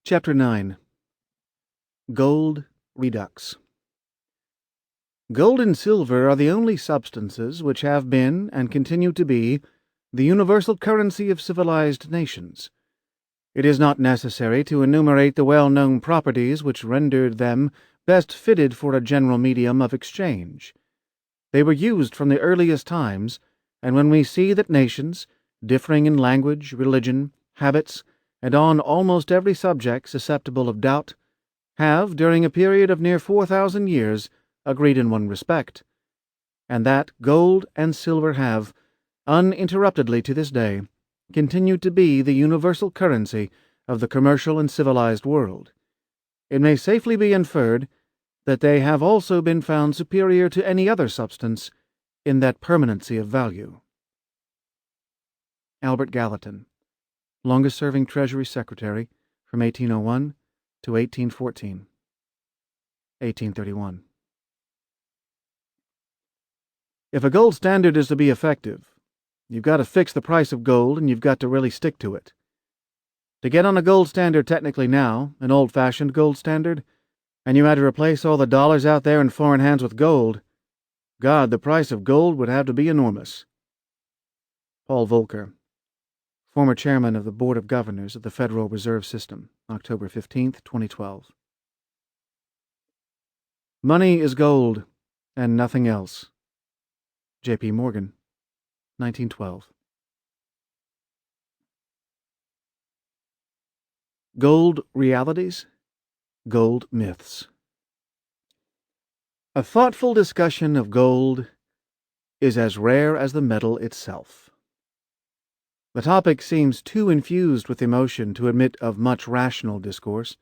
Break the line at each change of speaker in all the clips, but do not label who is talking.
Chapter 9. Gold Redux. Gold and silver are the only substances which have been, and continue to be, the universal currency of civilized nations. It is not necessary to enumerate the well-known properties which rendered them best fitted for a general medium of exchange. They were used from the earliest times, and when we see that nations, differing in language, religion, habits, and on almost every subject susceptible of doubt, have, during a period of near 4,000 years, agreed in one respect, and that gold and silver have, uninterruptedly to this day, continued to be the universal currency of the commercial and civilized world, it may safely be inferred that they have also been found superior to any other substance in that permanency of value. Albert Gallatin, longest-serving Treasury Secretary from 1801 to 1814. 1831. If a gold standard is to be effective, you've got to fix the price of gold and you've got to really stick to it. To get on a gold standard technically now, an old-fashioned gold standard, and you had to replace all the dollars out there in foreign hands with gold, God, the price of gold would have to be enormous. Paul Volcker, former chairman of the Board of Governors of the Federal Reserve System, October 15, 2012. Money is gold, and nothing else. J.P. Morgan, 1912. Gold realities, gold myths. A thoughtful discussion of gold is as rare as the metal itself. The topic seems too infused with emotion to admit of much rational discourse.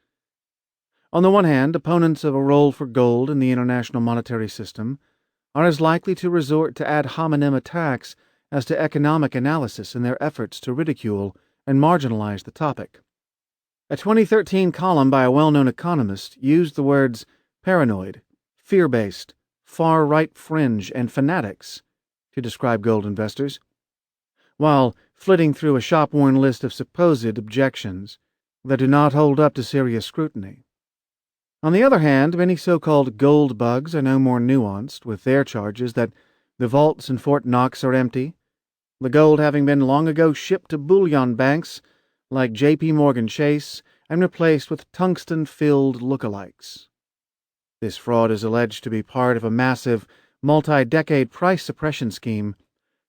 On the one hand, opponents of a role for gold in the international monetary system are as likely to resort to ad hominem attacks as to economic analysis in their efforts to ridicule and marginalize the topic. A 2013 column by a well-known economist used the words paranoid, fear-based, far-right fringe, and fanatics to describe gold investors, while flitting through a shop-worn list of supposed objections that do not hold up to serious scrutiny. On the other hand, many so-called gold bugs are no more nuanced with their charges that the vaults in Fort Knox are empty, the gold having been long ago shipped to bullion banks like J.P. Morgan Chase and replaced with tungsten-filled lookalikes. This fraud is alleged to be part of a massive, multi-decade price suppression scheme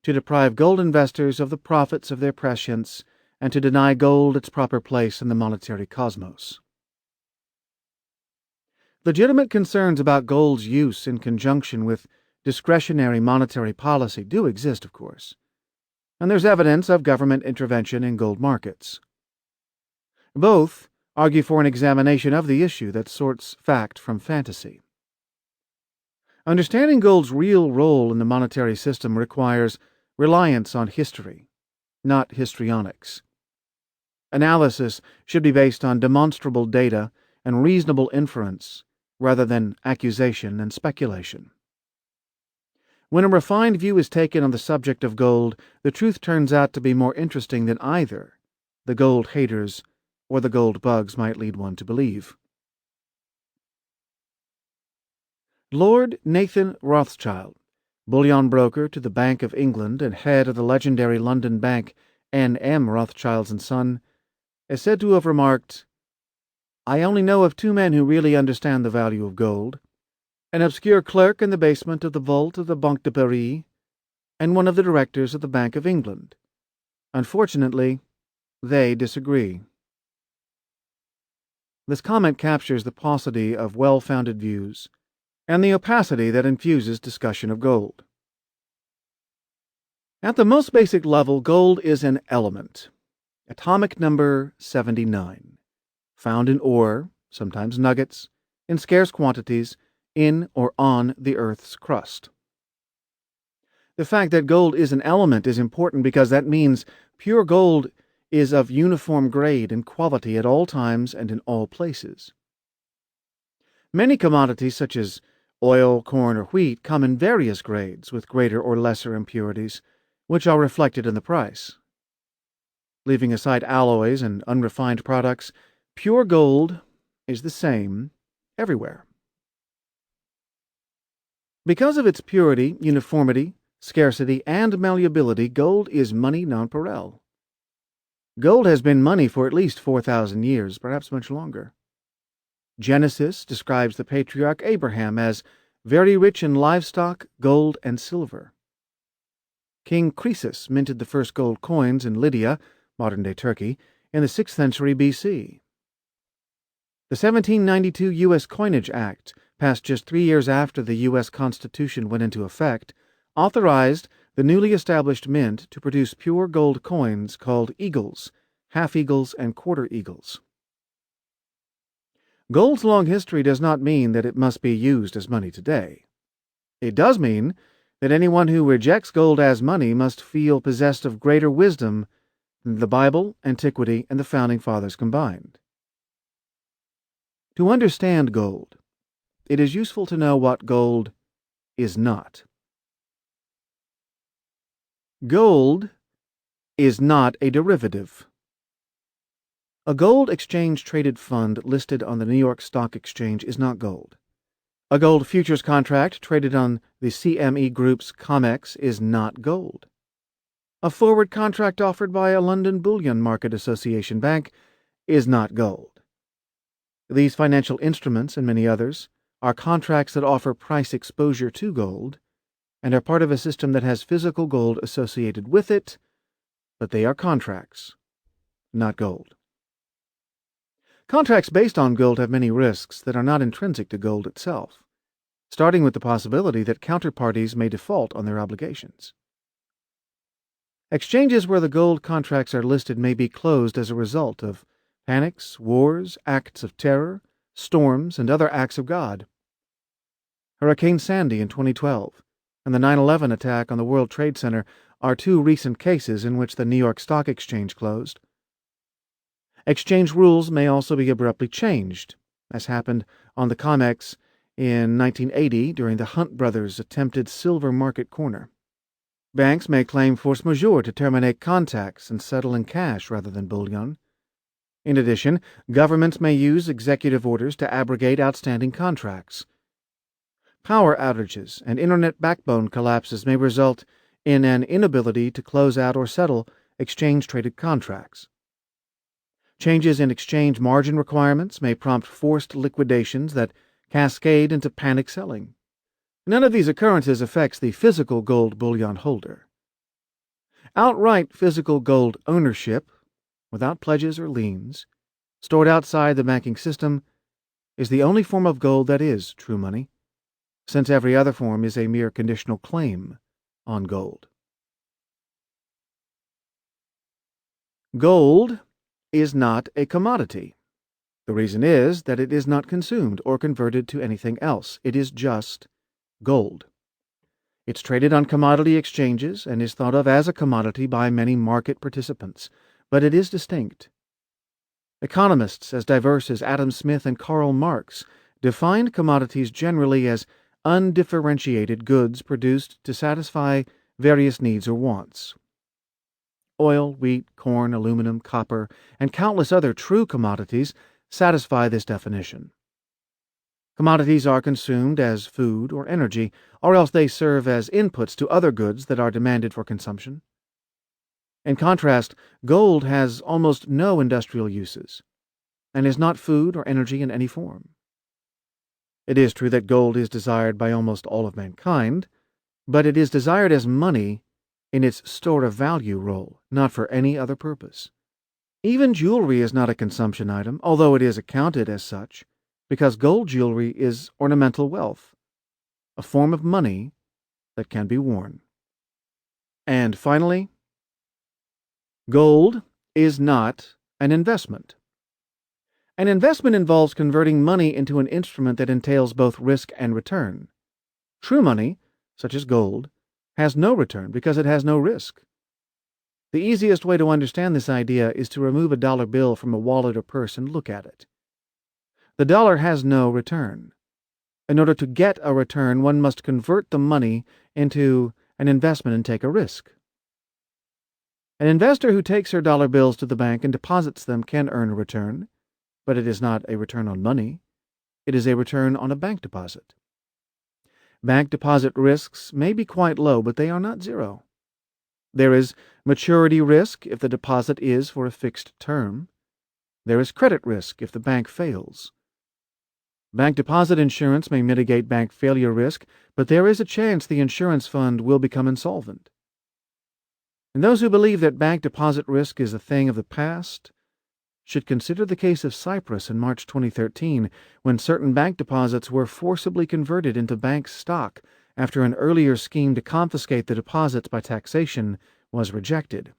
to deprive gold investors of the profits of their prescience and to deny gold its proper place in the monetary cosmos. Legitimate concerns about gold's use in conjunction with discretionary monetary policy do exist, of course, and there's evidence of government intervention in gold markets. Both argue for an examination of the issue that sorts fact from fantasy. Understanding gold's real role in the monetary system requires reliance on history, not histrionics. Analysis should be based on demonstrable data and reasonable inference rather than accusation and speculation. When a refined view is taken on the subject of gold, the truth turns out to be more interesting than either the gold haters or the gold bugs might lead one to believe. Lord Nathan Rothschild, bullion broker to the Bank of England and head of the legendary London bank N.M. Rothschild & Son, is said to have remarked, "I only know of two men who really understand the value of gold, an obscure clerk in the basement of the vault of the Banque de Paris, and one of the directors of the Bank of England. Unfortunately, they disagree." This comment captures the paucity of well-founded views and the opacity that infuses discussion of gold. At the most basic level, gold is an element, atomic number 79, found in ore, sometimes nuggets, in scarce quantities, in or on the Earth's crust. The fact that gold is an element is important because that means pure gold is of uniform grade and quality at all times and in all places. Many commodities such as oil, corn, or wheat come in various grades with greater or lesser impurities, which are reflected in the price. Leaving aside alloys and unrefined products, Pure gold is the same everywhere. Because of its purity, uniformity, scarcity, and malleability, gold is money nonpareil. Gold has been money for at least 4,000 years, perhaps much longer. Genesis describes the patriarch Abraham as very rich in livestock, gold, and silver. King Croesus minted the first gold coins in Lydia, modern-day Turkey, in the 6th century BC. The 1792 U.S. Coinage Act, passed just 3 years after the U.S. Constitution went into effect, authorized the newly established mint to produce pure gold coins called eagles, half-eagles, and quarter-eagles. Gold's long history does not mean that it must be used as money today. It does mean that anyone who rejects gold as money must feel possessed of greater wisdom than the Bible, antiquity, and the Founding Fathers combined. To understand gold, it is useful to know what gold is not. Gold is not a derivative. A gold exchange-traded fund listed on the New York Stock Exchange is not gold. A gold futures contract traded on the CME Group's COMEX is not gold. A forward contract offered by a London Bullion Market Association bank is not gold. These financial instruments, and many others, are contracts that offer price exposure to gold and are part of a system that has physical gold associated with it, but they are contracts, not gold. Contracts based on gold have many risks that are not intrinsic to gold itself, starting with the possibility that counterparties may default on their obligations. Exchanges where the gold contracts are listed may be closed as a result of panics, wars, acts of terror, storms, and other acts of God. Hurricane Sandy in 2012 and the 9/11 attack on the World Trade Center are two recent cases in which the New York Stock Exchange closed. Exchange rules may also be abruptly changed, as happened on the COMEX in 1980 during the Hunt brothers' attempted silver market corner. Banks may claim force majeure to terminate contacts and settle in cash rather than bullion. In addition, governments may use executive orders to abrogate outstanding contracts. Power outages and internet backbone collapses may result in an inability to close out or settle exchange-traded contracts. Changes in exchange margin requirements may prompt forced liquidations that cascade into panic selling. None of these occurrences affects the physical gold bullion holder. Outright physical gold ownership, without pledges or liens, stored outside the banking system, is the only form of gold that is true money, since every other form is a mere conditional claim on gold. Gold is not a commodity. The reason is that it is not consumed or converted to anything else. It is just gold. It's traded on commodity exchanges and is thought of as a commodity by many market participants, but it is distinct. Economists as diverse as Adam Smith and Karl Marx defined commodities generally as undifferentiated goods produced to satisfy various needs or wants. Oil, wheat, corn, aluminum, copper, and countless other true commodities satisfy this definition. Commodities are consumed as food or energy, or else they serve as inputs to other goods that are demanded for consumption. In contrast, gold has almost no industrial uses, and is not food or energy in any form. It is true that gold is desired by almost all of mankind, but it is desired as money in its store of value role, not for any other purpose. Even jewelry is not a consumption item, although it is accounted as such, because gold jewelry is ornamental wealth, a form of money that can be worn. And finally, gold is not an investment. An investment involves converting money into an instrument that entails both risk and return. True money, such as gold, has no return because it has no risk. The easiest way to understand this idea is to remove a dollar bill from a wallet or purse and look at it. The dollar has no return. In order to get a return, one must convert the money into an investment and take a risk. An investor who takes her dollar bills to the bank and deposits them can earn a return, but it is not a return on money. It is a return on a bank deposit. Bank deposit risks may be quite low, but they are not zero. There is maturity risk if the deposit is for a fixed term. There is credit risk if the bank fails. Bank deposit insurance may mitigate bank failure risk, but there is a chance the insurance fund will become insolvent. And those who believe that bank deposit risk is a thing of the past should consider the case of Cyprus in March 2013, when certain bank deposits were forcibly converted into bank stock after an earlier scheme to confiscate the deposits by taxation was rejected.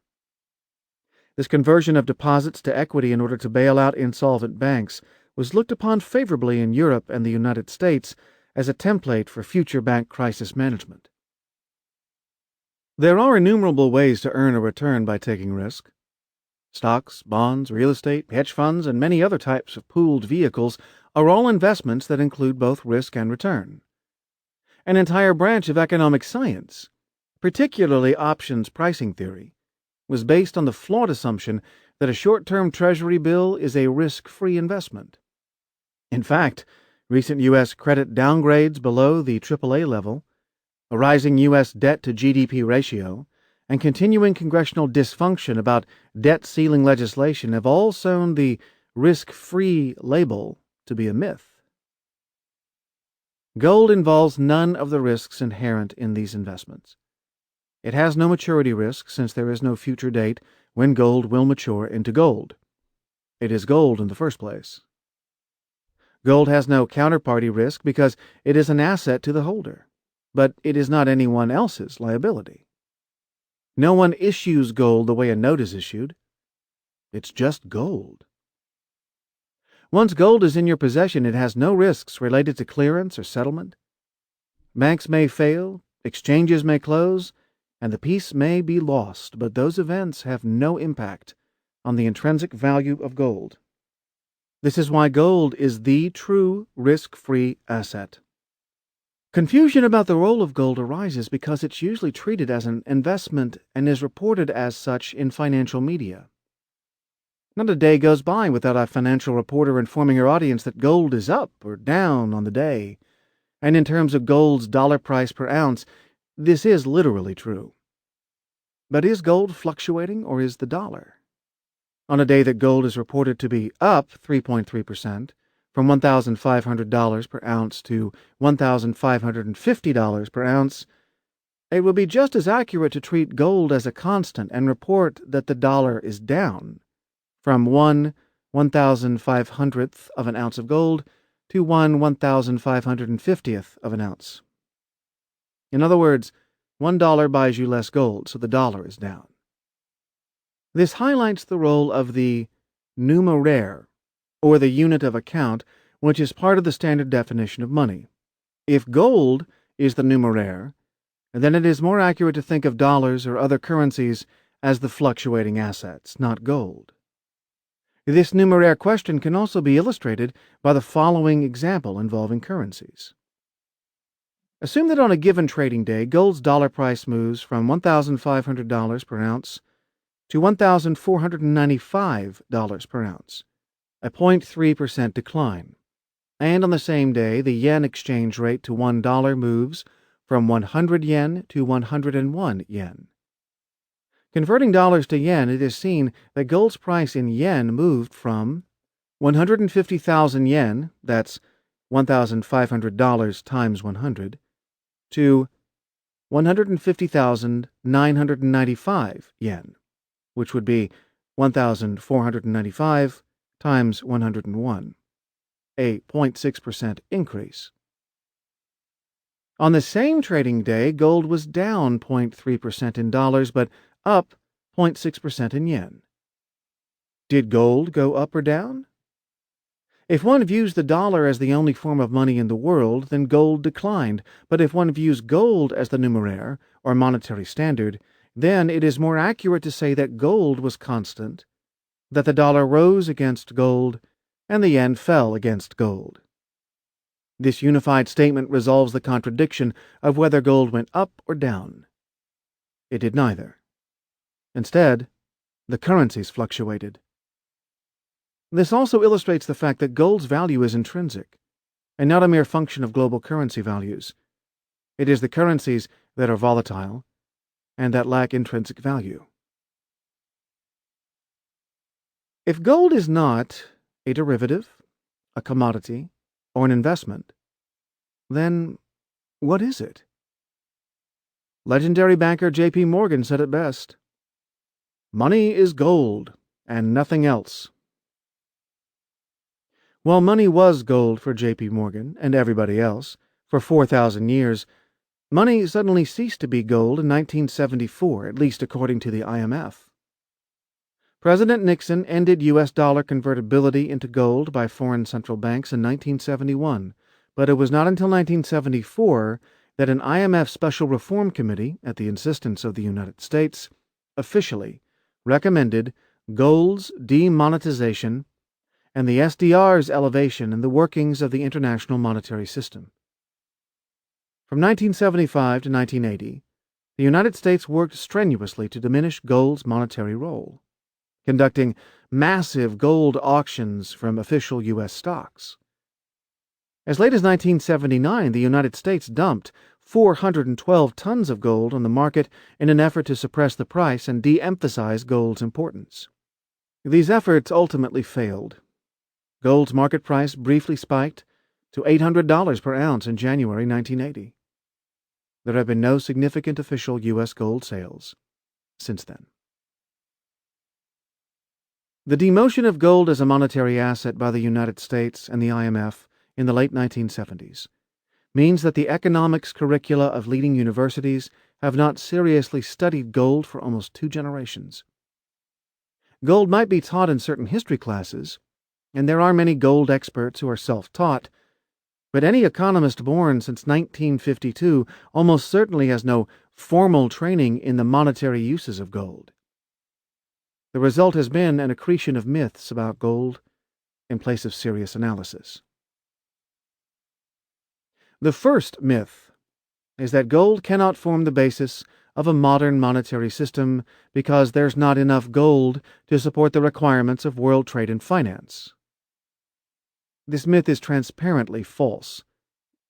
This conversion of deposits to equity in order to bail out insolvent banks was looked upon favorably in Europe and the United States as a template for future bank crisis management. There are innumerable ways to earn a return by taking risk. Stocks, bonds, real estate, hedge funds, and many other types of pooled vehicles are all investments that include both risk and return. An entire branch of economic science, particularly options pricing theory, was based on the flawed assumption that a short-term Treasury bill is a risk-free investment. In fact, recent U.S. credit downgrades below the AAA level, a rising U.S. debt-to-GDP ratio, and continuing congressional dysfunction about debt ceiling legislation have all sown the risk-free label to be a myth. Gold involves none of the risks inherent in these investments. It has no maturity risk since there is no future date when gold will mature into gold. It is gold in the first place. Gold has no counterparty risk because it is an asset to the holder, but it is not anyone else's liability. No one issues gold the way a note is issued. It's just gold. Once gold is in your possession, it has no risks related to clearance or settlement. Banks may fail, exchanges may close, and the peace may be lost, but those events have no impact on the intrinsic value of gold. This is why gold is the true risk-free asset. Confusion about the role of gold arises because it's usually treated as an investment and is reported as such in financial media. Not a day goes by without a financial reporter informing her audience that gold is up or down on the day, and in terms of gold's dollar price per ounce, this is literally true. But is gold fluctuating, or is the dollar? On a day that gold is reported to be up 3.3%, from $1,500 per ounce to $1,550 per ounce, it would be just as accurate to treat gold as a constant and report that the dollar is down, from 1/1,500th of an ounce of gold to 1/1,550th of an ounce. In other words, $1 buys you less gold, so the dollar is down. This highlights the role of the numeraire, or the unit of account, which is part of the standard definition of money. If gold is the numeraire, then it is more accurate to think of dollars or other currencies as the fluctuating assets, not gold. This numeraire question can also be illustrated by the following example involving currencies. Assume that on a given trading day, gold's dollar price moves from $1,500 per ounce to $1,495 per ounce, a 0.3% decline. And on the same day, the yen exchange rate to $1 moves from 100 yen to 101 yen. Converting dollars to yen, it is seen that gold's price in yen moved from 150,000 yen, that's $1,500 times 100, to 150,995 yen, which would be 1,495 times 101, a 0.6% increase. On the same trading day, gold was down 0.3% in dollars, but up 0.6% in yen. Did gold go up or down? If one views the dollar as the only form of money in the world, then gold declined. But if one views gold as the numeraire, or monetary standard, then it is more accurate to say that gold was constant, that the dollar rose against gold, and the yen fell against gold. This unified statement resolves the contradiction of whether gold went up or down. It did neither. Instead, the currencies fluctuated. This also illustrates the fact that gold's value is intrinsic, and not a mere function of global currency values. It is the currencies that are volatile and that lack intrinsic value. If gold is not a derivative, a commodity, or an investment, then what is it? Legendary banker J.P. Morgan said it best: "Money is gold and nothing else." While money was gold for J.P. Morgan and everybody else for 4,000 years, money suddenly ceased to be gold in 1974, at least according to the IMF. President Nixon ended U.S. dollar convertibility into gold by foreign central banks in 1971, but it was not until 1974 that an IMF Special Reform Committee, at the insistence of the United States, officially recommended gold's demonetization and the SDR's elevation in the workings of the international monetary system. From 1975 to 1980, the United States worked strenuously to diminish gold's monetary role, conducting massive gold auctions from official U.S. stocks. As late as 1979, the United States dumped 412 tons of gold on the market in an effort to suppress the price and de-emphasize gold's importance. These efforts ultimately failed. Gold's market price briefly spiked to $800 per ounce in January 1980. There have been no significant official U.S. gold sales since then. The demotion of gold as a monetary asset by the United States and the IMF in the late 1970s means that the economics curricula of leading universities have not seriously studied gold for almost 2 generations. Gold might be taught in certain history classes, and there are many gold experts who are self-taught, but any economist born since 1952 almost certainly has no formal training in the monetary uses of gold. The result has been an accretion of myths about gold in place of serious analysis. The first myth is that gold cannot form the basis of a modern monetary system because there's not enough gold to support the requirements of world trade and finance. This myth is transparently false,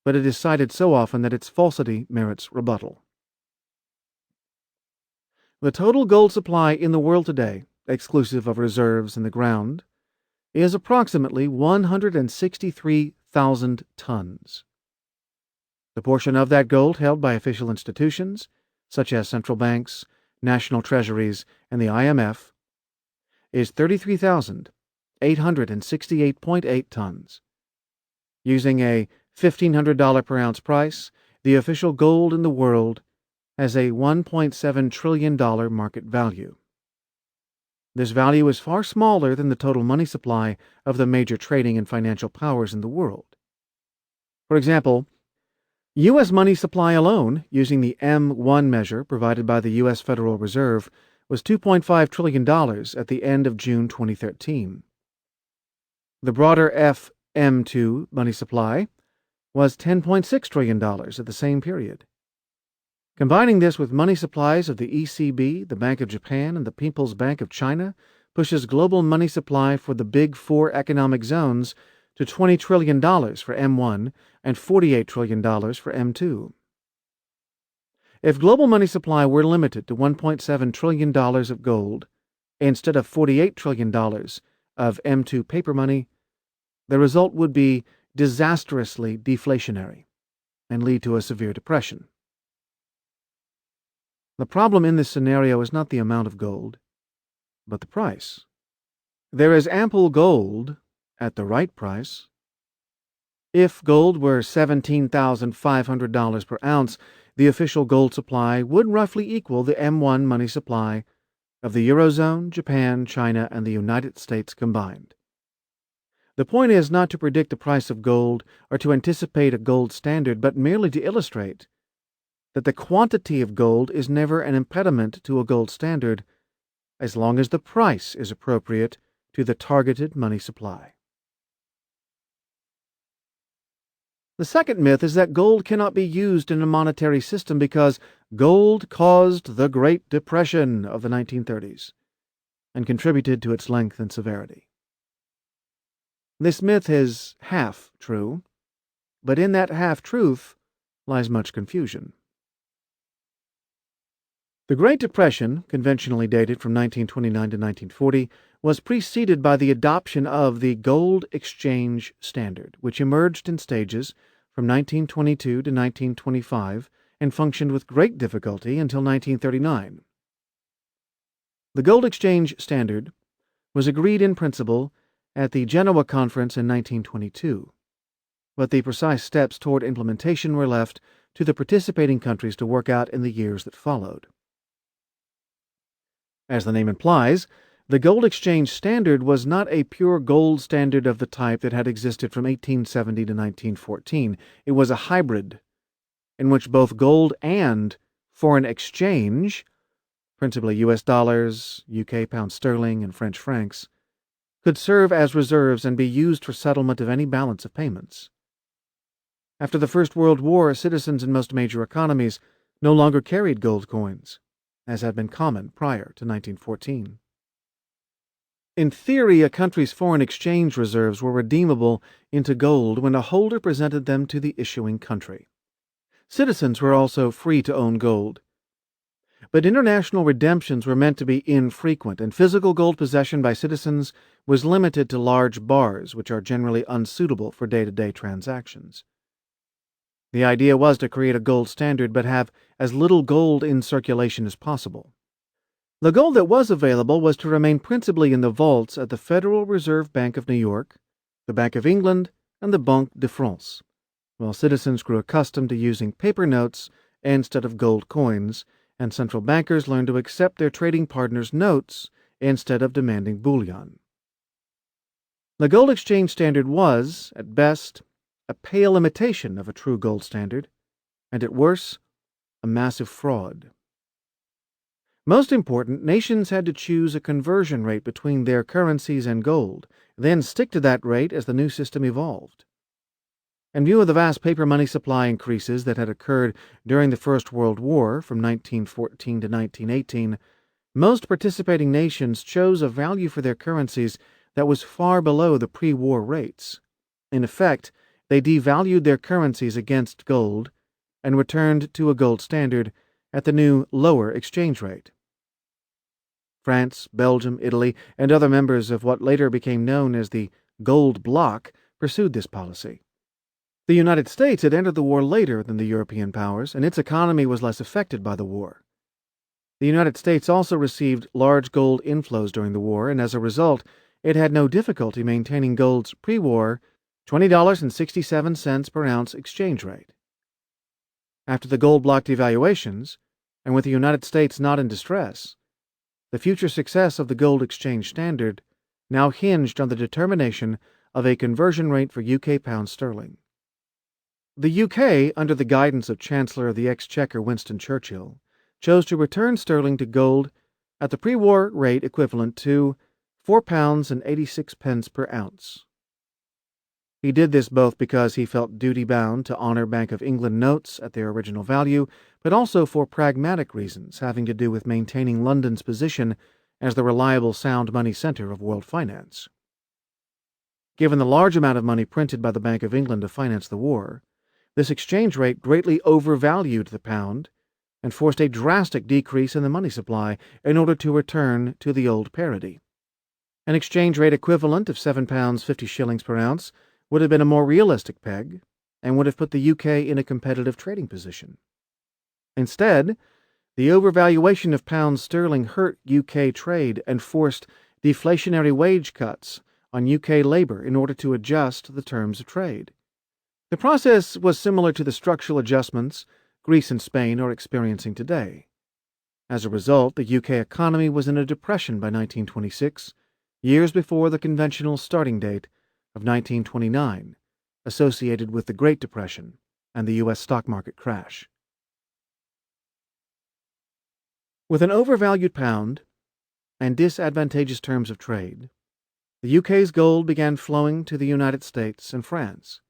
but it is cited so often that its falsity merits rebuttal. The total gold supply in the world today, exclusive of reserves in the ground, is approximately 163,000 tons. The portion of that gold held by official institutions, such as central banks, national treasuries, and the IMF, is 33,868.8 tons. Using a $1,500 per ounce price, the official gold in the world has a $1.7 trillion market value. This value is far smaller than the total money supply of the major trading and financial powers in the world. For example, U.S. money supply alone, using the M1 measure provided by the U.S. Federal Reserve, was $2.5 trillion at the end of June 2013. The broader M2 money supply was $10.6 trillion at the same period. Combining this with money supplies of the ECB, the Bank of Japan, and the People's Bank of China pushes global money supply for the Big Four economic zones to $20 trillion for M1 and $48 trillion for M2. If global money supply were limited to $1.7 trillion of gold instead of $48 trillion of M2 paper money, the result would be disastrously deflationary and lead to a severe depression. The problem in this scenario is not the amount of gold, but the price. There is ample gold at the right price. If gold were $17,500 per ounce, the official gold supply would roughly equal the M1 money supply of the Eurozone, Japan, China, and the United States combined. The point is not to predict the price of gold or to anticipate a gold standard, but merely to illustrate that the quantity of gold is never an impediment to a gold standard as long as the price is appropriate to the targeted money supply. The second myth is that gold cannot be used in a monetary system because gold caused the Great Depression of the 1930s and contributed to its length and severity. This myth is half true, but in that half-truth lies much confusion. The Great Depression, conventionally dated from 1929 to 1940, was preceded by the adoption of the gold exchange standard, which emerged in stages from 1922 to 1925 and functioned with great difficulty until 1939. The gold exchange standard was agreed in principle at the Genoa Conference in 1922, but the precise steps toward implementation were left to the participating countries to work out in the years that followed. As the name implies, the gold exchange standard was not a pure gold standard of the type that had existed from 1870 to 1914. It was a hybrid, in which both gold and foreign exchange, principally US dollars, UK pound sterling, and French francs, could serve as reserves and be used for settlement of any balance of payments. After the First World War, citizens in most major economies no longer carried gold coins, as had been common prior to 1914. In theory, a country's foreign exchange reserves were redeemable into gold when a holder presented them to the issuing country. Citizens were also free to own gold. But international redemptions were meant to be infrequent, and physical gold possession by citizens was limited to large bars, which are generally unsuitable for day-to-day transactions. The idea was to create a gold standard but have as little gold in circulation as possible. The gold that was available was to remain principally in the vaults at the Federal Reserve Bank of New York, the Bank of England, and the Banque de France, while citizens grew accustomed to using paper notes instead of gold coins, and central bankers learned to accept their trading partners' notes instead of demanding bullion. The gold exchange standard was, at best, a pale imitation of a true gold standard, and at worst, a massive fraud. Most important, nations had to choose a conversion rate between their currencies and gold, then stick to that rate as the new system evolved. In view of the vast paper money supply increases that had occurred during the First World War from 1914 to 1918, most participating nations chose a value for their currencies that was far below the pre-war rates. In effect, they devalued their currencies against gold and returned to a gold standard at the new lower exchange rate. France, Belgium, Italy, and other members of what later became known as the Gold Bloc pursued this policy. The United States had entered the war later than the European powers, and its economy was less affected by the war. The United States also received large gold inflows during the war, and as a result, it had no difficulty maintaining gold's pre-war $20.67 per ounce exchange rate. After the gold bloc devaluations, and with the United States not in distress, the future success of the gold exchange standard now hinged on the determination of a conversion rate for UK pound sterling. The UK, under the guidance of Chancellor of the Exchequer Winston Churchill, chose to return sterling to gold at the pre-war rate equivalent to £4.86 per ounce. He did this both because he felt duty-bound to honor Bank of England notes at their original value, but also for pragmatic reasons having to do with maintaining London's position as the reliable sound money center of world finance. Given the large amount of money printed by the Bank of England to finance the war, this exchange rate greatly overvalued the pound and forced a drastic decrease in the money supply in order to return to the old parity. An exchange rate equivalent of £7.50 per ounce would have been a more realistic peg and would have put the UK in a competitive trading position. Instead, the overvaluation of pound sterling hurt UK trade and forced deflationary wage cuts on UK labour in order to adjust the terms of trade. The process was similar to the structural adjustments Greece and Spain are experiencing today. As a result, the UK economy was in a depression by 1926, years before the conventional starting date of 1929, associated with the Great Depression and the U.S. stock market crash. With an overvalued pound and disadvantageous terms of trade, the UK's gold began flowing to the United States and France.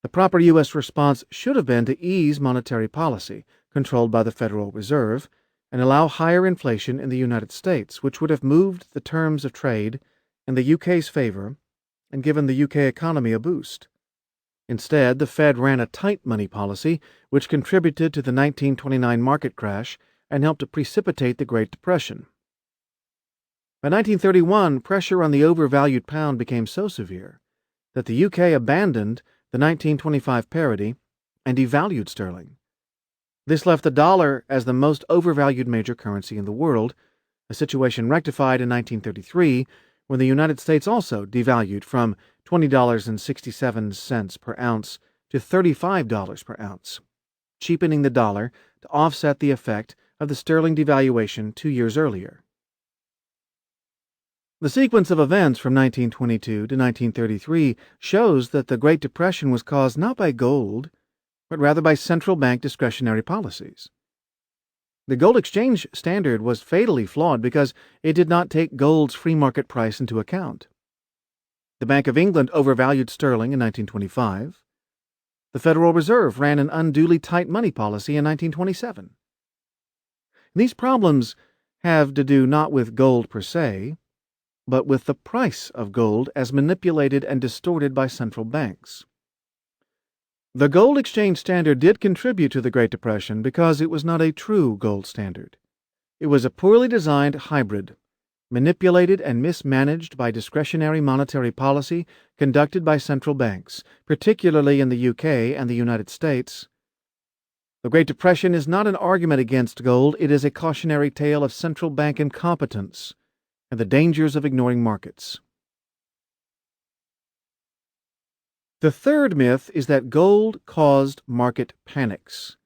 The proper U.S. response should have been to ease monetary policy, controlled by the Federal Reserve, and allow higher inflation in the United States, which would have moved the terms of trade in the UK's favor and given the UK economy a boost. Instead, the Fed ran a tight money policy, which contributed to the 1929 market crash and helped to precipitate the Great Depression. By 1931, pressure on the overvalued pound became so severe that the UK abandoned the 1925 parity and devalued sterling. This left the dollar as the most overvalued major currency in the world, a situation rectified in 1933 when the United States also devalued from $20.67 per ounce to $35 per ounce, cheapening the dollar to offset the effect of the sterling devaluation 2 years earlier. The sequence of events from 1922 to 1933 shows that the Great Depression was caused not by gold, but rather by central bank discretionary policies. The gold exchange standard was fatally flawed because it did not take gold's free market price into account. The Bank of England overvalued sterling in 1925. The Federal Reserve ran an unduly tight money policy in 1927. These problems have to do not with gold per se, but with the price of gold as manipulated and distorted by central banks. The gold exchange standard did contribute to the Great Depression because it was not a true gold standard. It was a poorly designed hybrid, manipulated and mismanaged by discretionary monetary policy conducted by central banks, particularly in the UK and the United States. The Great Depression is not an argument against gold, it is a cautionary tale of central bank incompetence and the dangers of ignoring markets. The third myth is that gold caused market panics,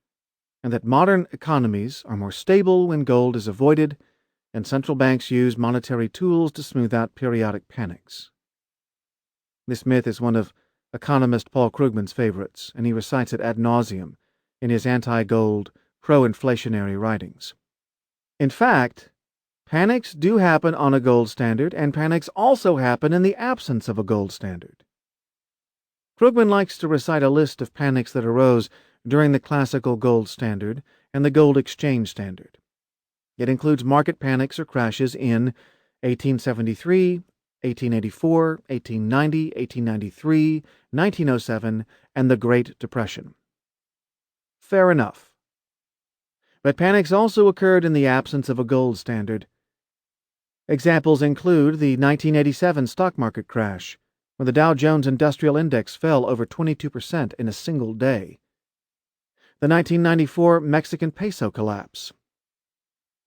and that modern economies are more stable when gold is avoided and central banks use monetary tools to smooth out periodic panics. This myth is one of economist Paul Krugman's favorites, and he recites it ad nauseum in his anti-gold, pro-inflationary writings. In fact, panics do happen on a gold standard, and panics also happen in the absence of a gold standard. Krugman likes to recite a list of panics that arose during the classical gold standard and the gold exchange standard. It includes market panics or crashes in 1873, 1884, 1890, 1893, 1907, and the Great Depression. Fair enough. But panics also occurred in the absence of a gold standard. Examples include the 1987 stock market crash, when the Dow Jones Industrial Index fell over 22% in a single day, the 1994 Mexican peso collapse,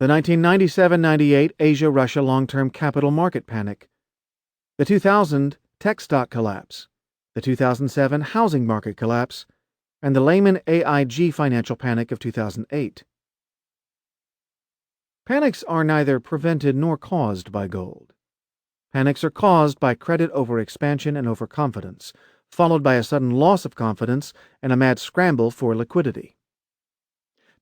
the 1997-98 Asia-Russia long-term capital market panic, the 2000 tech stock collapse, the 2007 housing market collapse, and the Lehman AIG financial panic of 2008. Panics are neither prevented nor caused by gold. Panics are caused by credit overexpansion and overconfidence, followed by a sudden loss of confidence and a mad scramble for liquidity.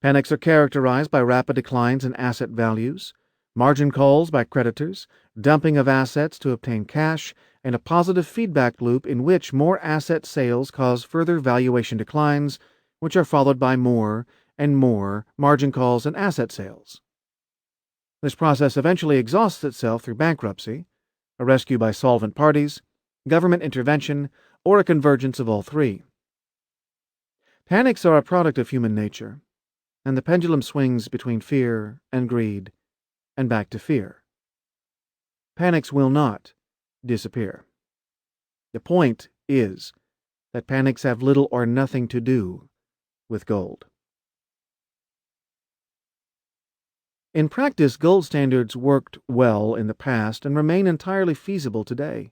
Panics are characterized by rapid declines in asset values, margin calls by creditors, dumping of assets to obtain cash, and a positive feedback loop in which more asset sales cause further valuation declines, which are followed by more and more margin calls and asset sales. This process eventually exhausts itself through bankruptcy, a rescue by solvent parties, government intervention, or a convergence of all three. Panics are a product of human nature, and the pendulum swings between fear and greed, and back to fear. Panics will not disappear. The point is that panics have little or nothing to do with gold. In practice, gold standards worked well in the past and remain entirely feasible today.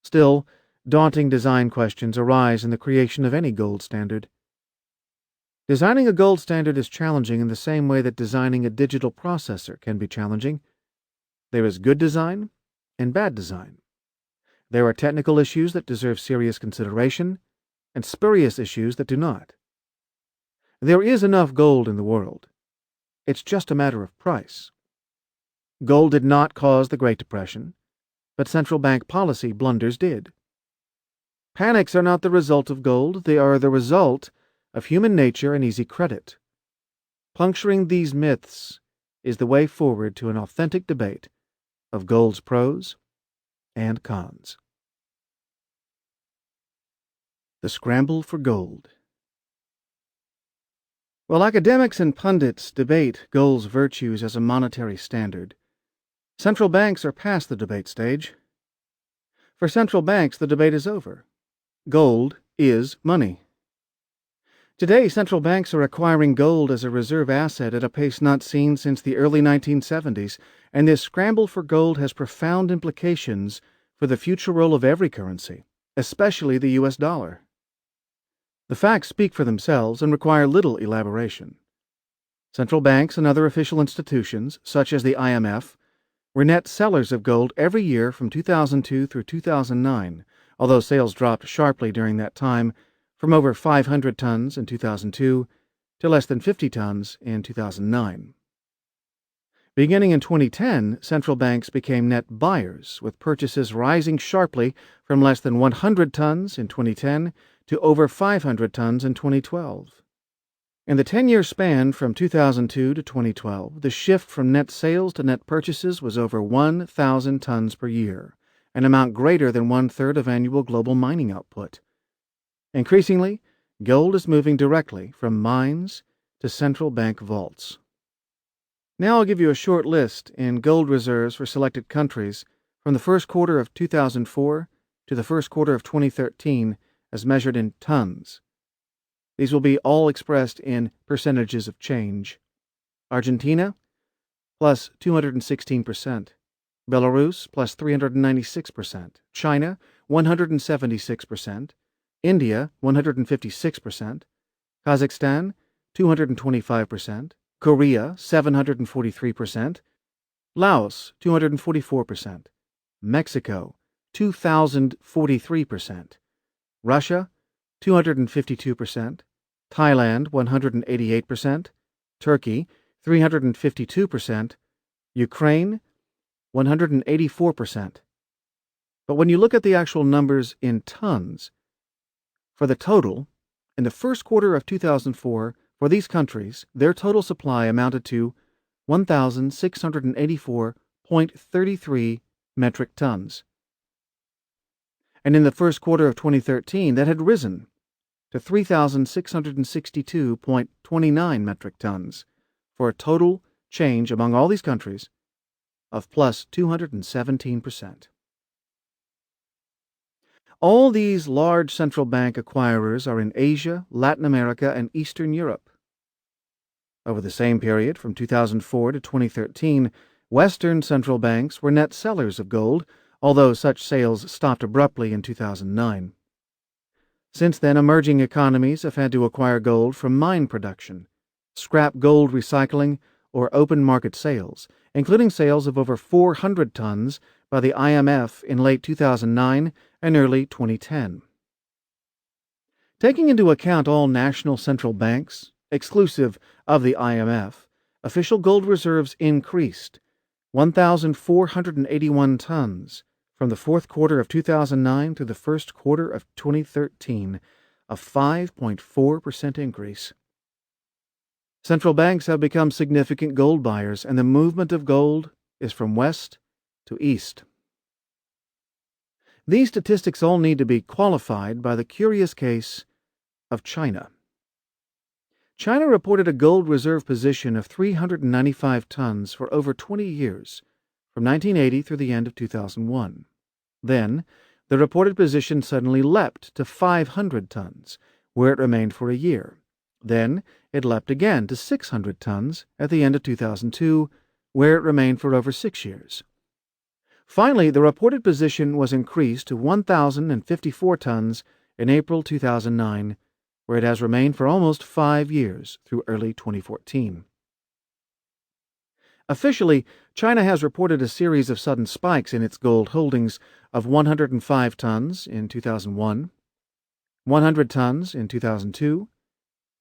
Still, daunting design questions arise in the creation of any gold standard. Designing a gold standard is challenging in the same way that designing a digital processor can be challenging. There is good design and bad design. There are technical issues that deserve serious consideration and spurious issues that do not. There is enough gold in the world. It's just a matter of price. Gold did not cause the Great Depression, but central bank policy blunders did. Panics are not the result of gold, they are the result of human nature and easy credit. Puncturing these myths is the way forward to an authentic debate of gold's pros and cons. The scramble for gold. While academics and pundits debate gold's virtues as a monetary standard, central banks are past the debate stage. For central banks, the debate is over. Gold is money. Today, central banks are acquiring gold as a reserve asset at a pace not seen since the early 1970s, and this scramble for gold has profound implications for the future role of every currency, especially the U.S. dollar. The facts speak for themselves and require little elaboration. Central banks and other official institutions, such as the IMF, were net sellers of gold every year from 2002 through 2009, although sales dropped sharply during that time from over 500 tons in 2002 to less than 50 tons in 2009. Beginning in 2010, central banks became net buyers, with purchases rising sharply from less than 100 tons in 2010 to over 500 tons in 2012. In the 10-year span from 2002 to 2012, the shift from net sales to net purchases was over 1,000 tons per year, an amount greater than one-third of annual global mining output. Increasingly, gold is moving directly from mines to central bank vaults. Now I'll give you a short list in gold reserves for selected countries from the first quarter of 2004 to the first quarter of 2013 as measured in tons. These will be all expressed in percentages of change. Argentina, plus 216%. Belarus, plus 396%. China, 176%. India, 156%. Kazakhstan, 225%. Korea, 743%. Laos, 244%. Mexico, 2,043%. Russia, 252%. Thailand, 188%. Turkey, 352%. Ukraine, 184%. But when you look at the actual numbers in tons, for the total, in the first quarter of 2004, for these countries, their total supply amounted to 1,684.33 metric tons. And in the first quarter of 2013, that had risen to 3,662.29 metric tons, for a total change among all these countries of plus 217%. All these large central bank acquirers are in Asia, Latin America, and Eastern Europe. Over the same period, from 2004 to 2013, Western central banks were net sellers of gold, although such sales stopped abruptly in 2009. Since then, emerging economies have had to acquire gold from mine production, scrap gold recycling, or open market sales, including sales of over 400 tons by the IMF in late 2009 and early 2010. Taking into account all national central banks, exclusive of the IMF, official gold reserves increased 1,481 tons from the fourth quarter of 2009 to the first quarter of 2013, a 5.4% increase. Central banks have become significant gold buyers, and the movement of gold is from west to east. These statistics all need to be qualified by the curious case of China. China reported a gold reserve position of 395 tons for over 20 years, from 1980 through the end of 2001. Then, the reported position suddenly leapt to 500 tons, where it remained for a year. Then, it leapt again to 600 tons at the end of 2002, where it remained for over 6 years. Finally, the reported position was increased to 1,054 tons in April 2009, where it has remained for almost 5 years through early 2014. Officially, China has reported a series of sudden spikes in its gold holdings of 105 tons in 2001, 100 tons in 2002,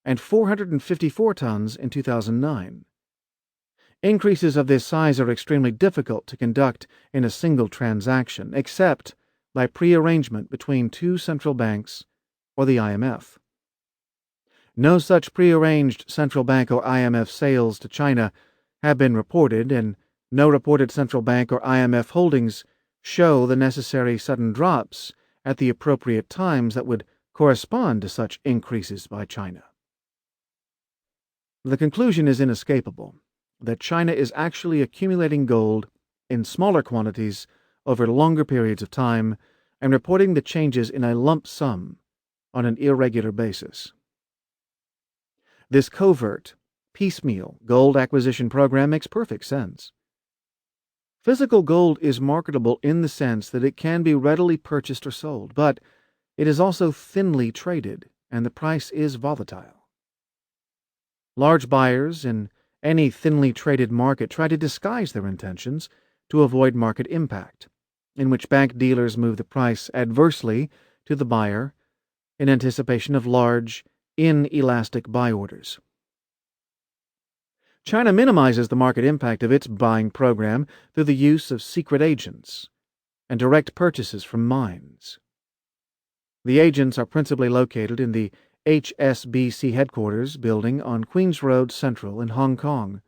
and 454 tons in 2009. Increases of this size are extremely difficult to conduct in a single transaction, except by prearrangement between two central banks or the IMF. No such prearranged central bank or IMF sales to China have been reported, and no reported central bank or IMF holdings show the necessary sudden drops at the appropriate times that would correspond to such increases by China. The conclusion is inescapable that China is actually accumulating gold in smaller quantities over longer periods of time and reporting the changes in a lump sum on an irregular basis. This covert, piecemeal gold acquisition program makes perfect sense. Physical gold is marketable in the sense that it can be readily purchased or sold, but it is also thinly traded, and the price is volatile. Large buyers in any thinly traded market try to disguise their intentions to avoid market impact, in which bank dealers move the price adversely to the buyer in anticipation of large, inelastic buy orders. China minimizes the market impact of its buying program through the use of secret agents and direct purchases from mines. The agents are principally located in the HSBC headquarters building on Queens Road Central in Hong Kong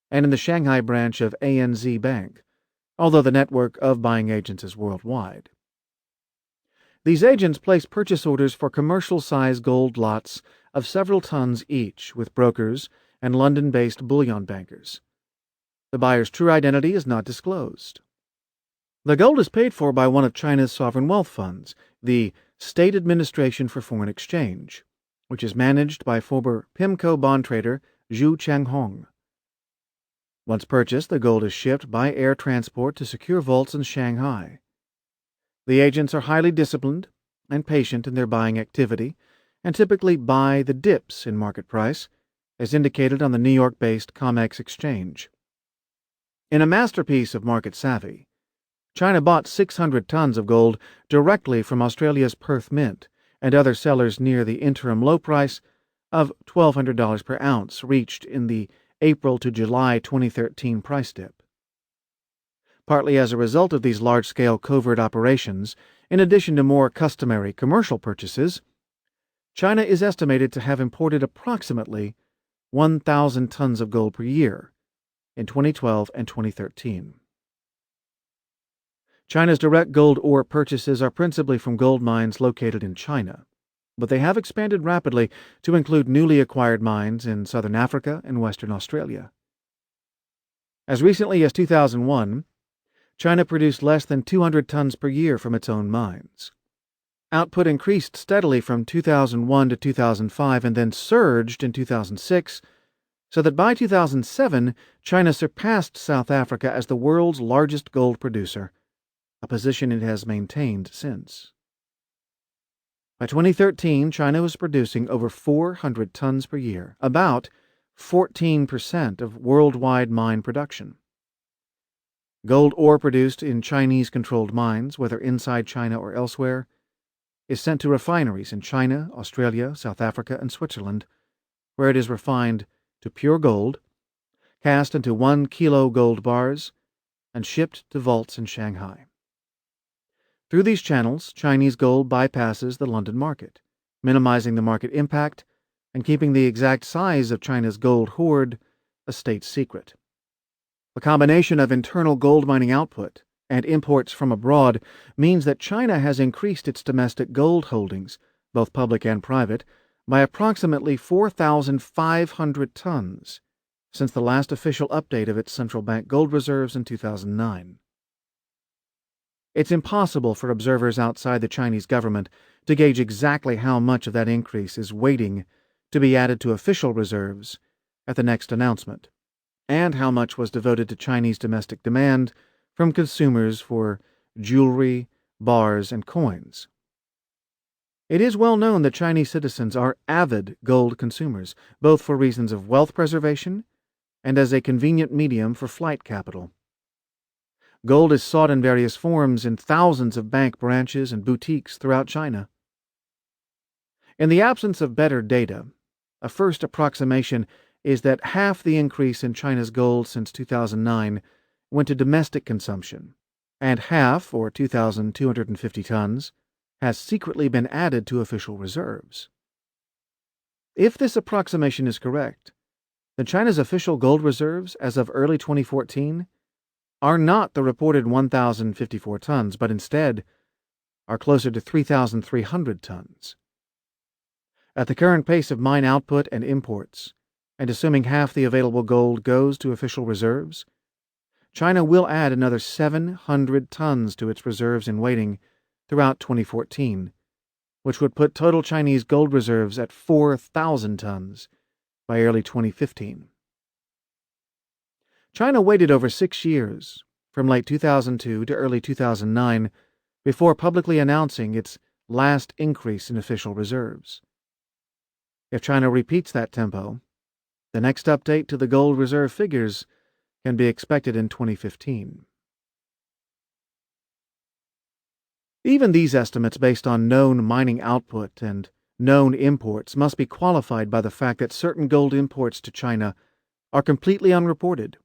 and in the Shanghai branch of ANZ Bank, although the network of buying agents is worldwide. These agents place purchase orders for commercial-size gold lots of several tons each with brokers and London-based bullion bankers. The buyer's true identity is not disclosed. The gold is paid for by one of China's sovereign wealth funds, the State Administration for Foreign Exchange, which is managed by former PIMCO bond trader Zhu Changhong. Once purchased, the gold is shipped by air transport to secure vaults in Shanghai. The agents are highly disciplined and patient in their buying activity and typically buy the dips in market price, as indicated on the New York-based COMEX exchange. In a masterpiece of market savvy, China bought 600 tons of gold directly from Australia's Perth Mint and other sellers near the interim low price of $1,200 per ounce reached in the April to July 2013 price dip. Partly as a result of these large-scale covert operations, in addition to more customary commercial purchases, China is estimated to have imported approximately 1,000 tons of gold per year in 2012 and 2013. China's direct gold ore purchases are principally from gold mines located in China, but they have expanded rapidly to include newly acquired mines in southern Africa and Western Australia. As recently as 2001, China produced less than 200 tons per year from its own mines. Output increased steadily from 2001 to 2005 and then surged in 2006, so that by 2007, China surpassed South Africa as the world's largest gold producer, a position it has maintained since. By 2013, China was producing over 400 tons per year, about 14% of worldwide mine production. Gold ore produced in Chinese-controlled mines, whether inside China or elsewhere, is sent to refineries in China, Australia, South Africa, and Switzerland, where it is refined to pure gold, cast into 1 kilo gold bars, and shipped to vaults in Shanghai. Through these channels, Chinese gold bypasses the London market, minimizing the market impact and keeping the exact size of China's gold hoard a state secret. The combination of internal gold mining output and imports from abroad means that China has increased its domestic gold holdings, both public and private, by approximately 4,500 tons since the last official update of its central bank gold reserves in 2009. It's impossible for observers outside the Chinese government to gauge exactly how much of that increase is waiting to be added to official reserves at the next announcement, and how much was devoted to Chinese domestic demand from consumers for jewelry, bars, and coins. It is well known that Chinese citizens are avid gold consumers, both for reasons of wealth preservation and as a convenient medium for flight capital. Gold is sought in various forms in thousands of bank branches and boutiques throughout China. In the absence of better data, a first approximation is that half the increase in China's gold since 2009 went to domestic consumption, and half, or 2,250 tons, has secretly been added to official reserves. If this approximation is correct, then China's official gold reserves as of early 2014 are not the reported 1,054 tons, but instead are closer to 3,300 tons, At the current pace of mine output and imports, and assuming half the available gold goes to official reserves, China will add another 700 tons to its reserves in waiting throughout 2014, which would put total Chinese gold reserves at 4,000 tons by early 2015. China waited over 6 years, from late 2002 to early 2009, before publicly announcing its last increase in official reserves. If China repeats that tempo, the next update to the gold reserve figures can be expected in 2015. Even these estimates based on known mining output and known imports must be qualified by the fact that certain gold imports to China are completely unreported.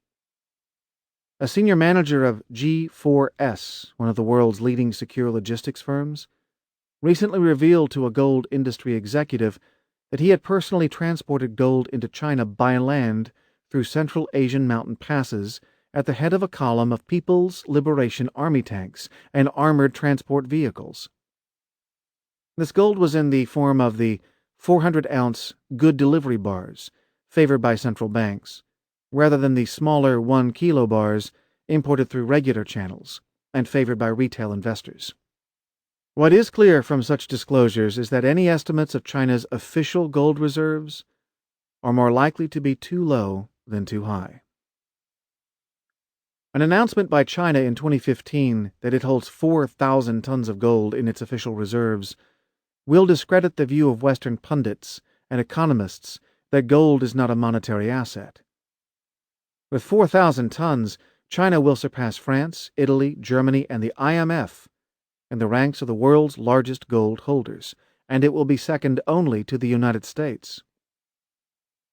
A senior manager of G4S, one of the world's leading secure logistics firms, recently revealed to a gold industry executive that he had personally transported gold into China by land through Central Asian mountain passes at the head of a column of People's Liberation Army tanks and armored transport vehicles. This gold was in the form of the 400-ounce good delivery bars favored by central banks, rather than the smaller 1-kilo bars imported through regular channels and favored by retail investors. What is clear from such disclosures is that any estimates of China's official gold reserves are more likely to be too low than too high. An announcement by China in 2015 that it holds 4,000 tons of gold in its official reserves will discredit the view of Western pundits and economists that gold is not a monetary asset. With 4,000 tons, China will surpass France, Italy, Germany, and the IMF in the ranks of the world's largest gold holders, and it will be second only to the United States.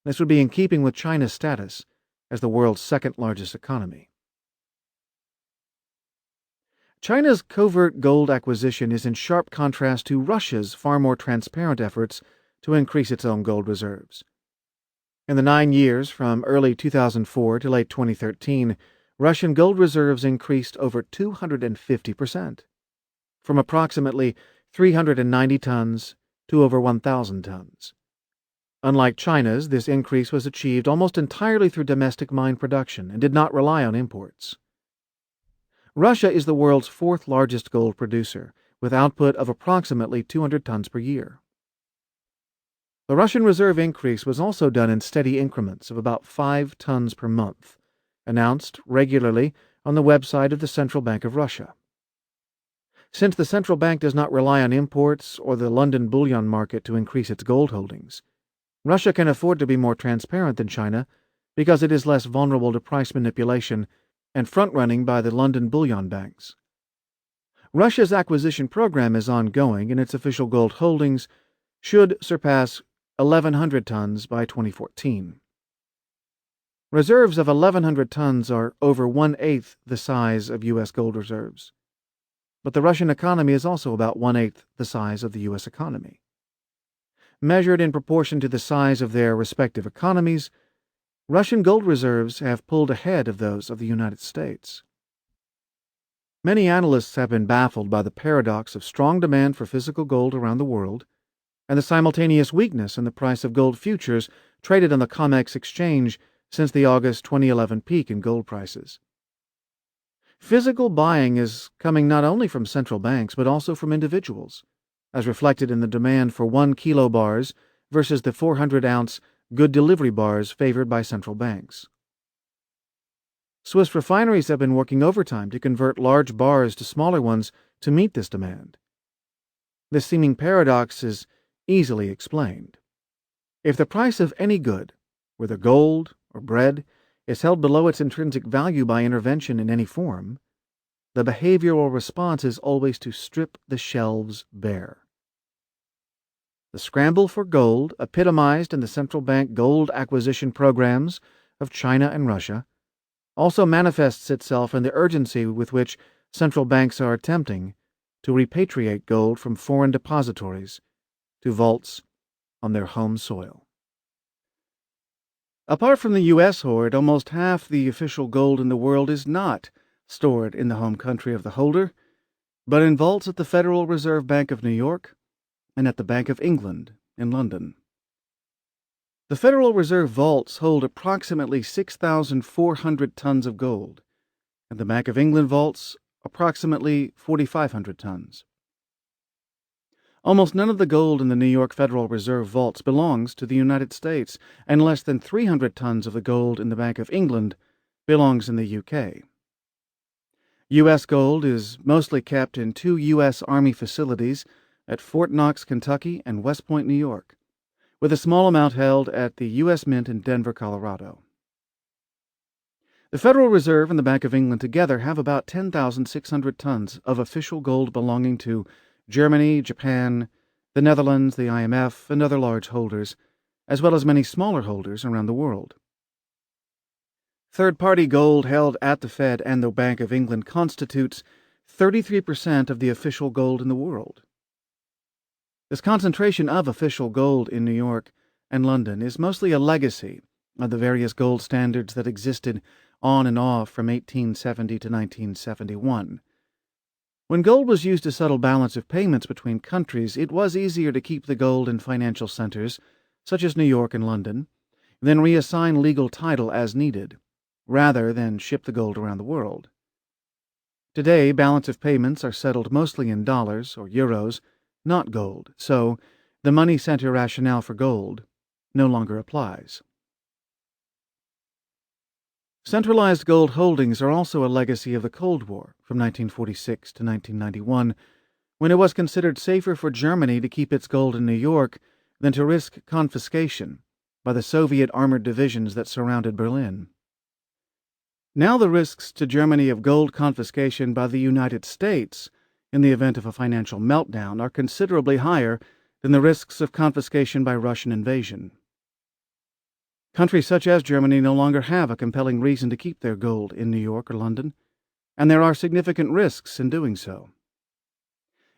This would be in keeping with China's status as the world's second-largest economy. China's covert gold acquisition is in sharp contrast to Russia's far more transparent efforts to increase its own gold reserves. In the 9 years from early 2004 to late 2013, Russian gold reserves increased over 250%, from approximately 390 tons to over 1,000 tons. Unlike China's, this increase was achieved almost entirely through domestic mine production and did not rely on imports. Russia is the world's fourth-largest gold producer, with output of approximately 200 tons per year. The Russian reserve increase was also done in steady increments of about 5 tons per month, announced regularly on the website of the Central Bank of Russia. Since the central bank does not rely on imports or the London bullion market to increase its gold holdings, Russia can afford to be more transparent than China because it is less vulnerable to price manipulation and front-running by the London bullion banks. Russia's acquisition program is ongoing, and its official gold holdings should surpass 1,100 tons by 2014. Reserves of 1,100 tons are over 1/8 the size of U.S. gold reserves. But the Russian economy is also about 1/8 the size of the U.S. economy. Measured in proportion to the size of their respective economies, Russian gold reserves have pulled ahead of those of the United States. Many analysts have been baffled by the paradox of strong demand for physical gold around the world and the simultaneous weakness in the price of gold futures traded on the COMEX exchange since the August 2011 peak in gold prices. Physical buying is coming not only from central banks but also from individuals, as reflected in the demand for 1-kilo bars versus the 400-ounce good delivery bars favored by central banks. Swiss refineries have been working overtime to convert large bars to smaller ones to meet this demand. This seeming paradox is easily explained. If the price of any good, whether gold or bread, is held below its intrinsic value by intervention in any form, the behavioral response is always to strip the shelves bare. The scramble for gold, epitomized in the central bank gold acquisition programs of China and Russia, also manifests itself in the urgency with which central banks are attempting to repatriate gold from foreign depositories to vaults on their home soil. Apart from the U.S. hoard, almost half the official gold in the world is not stored in the home country of the holder, but in vaults at the Federal Reserve Bank of New York and at the Bank of England in London. The Federal Reserve vaults hold approximately 6,400 tons of gold, and the Bank of England vaults approximately 4,500 tons. Almost none of the gold in the New York Federal Reserve vaults belongs to the United States, and less than 300 tons of the gold in the Bank of England belongs in the UK. U.S. gold is mostly kept in 2 U.S. Army facilities at Fort Knox, Kentucky and West Point, New York, with a small amount held at the U.S. Mint in Denver, Colorado. The Federal Reserve and the Bank of England together have about 10,600 tons of official gold belonging to Germany, Japan, the Netherlands, the IMF, and other large holders, as well as many smaller holders around the world. Third-party gold held at the Fed and the Bank of England constitutes 33% of the official gold in the world. This concentration of official gold in New York and London is mostly a legacy of the various gold standards that existed on and off from 1870 to 1971. When gold was used to settle balance of payments between countries, it was easier to keep the gold in financial centers, such as New York and London, than reassign legal title as needed, rather than ship the gold around the world. Today, balance of payments are settled mostly in dollars or euros, not gold, so the money center rationale for gold no longer applies. Centralized gold holdings are also a legacy of the Cold War from 1946 to 1991, when it was considered safer for Germany to keep its gold in New York than to risk confiscation by the Soviet armored divisions that surrounded Berlin. Now the risks to Germany of gold confiscation by the United States in the event of a financial meltdown are considerably higher than the risks of confiscation by Russian invasion. Countries such as Germany no longer have a compelling reason to keep their gold in New York or London, and there are significant risks in doing so.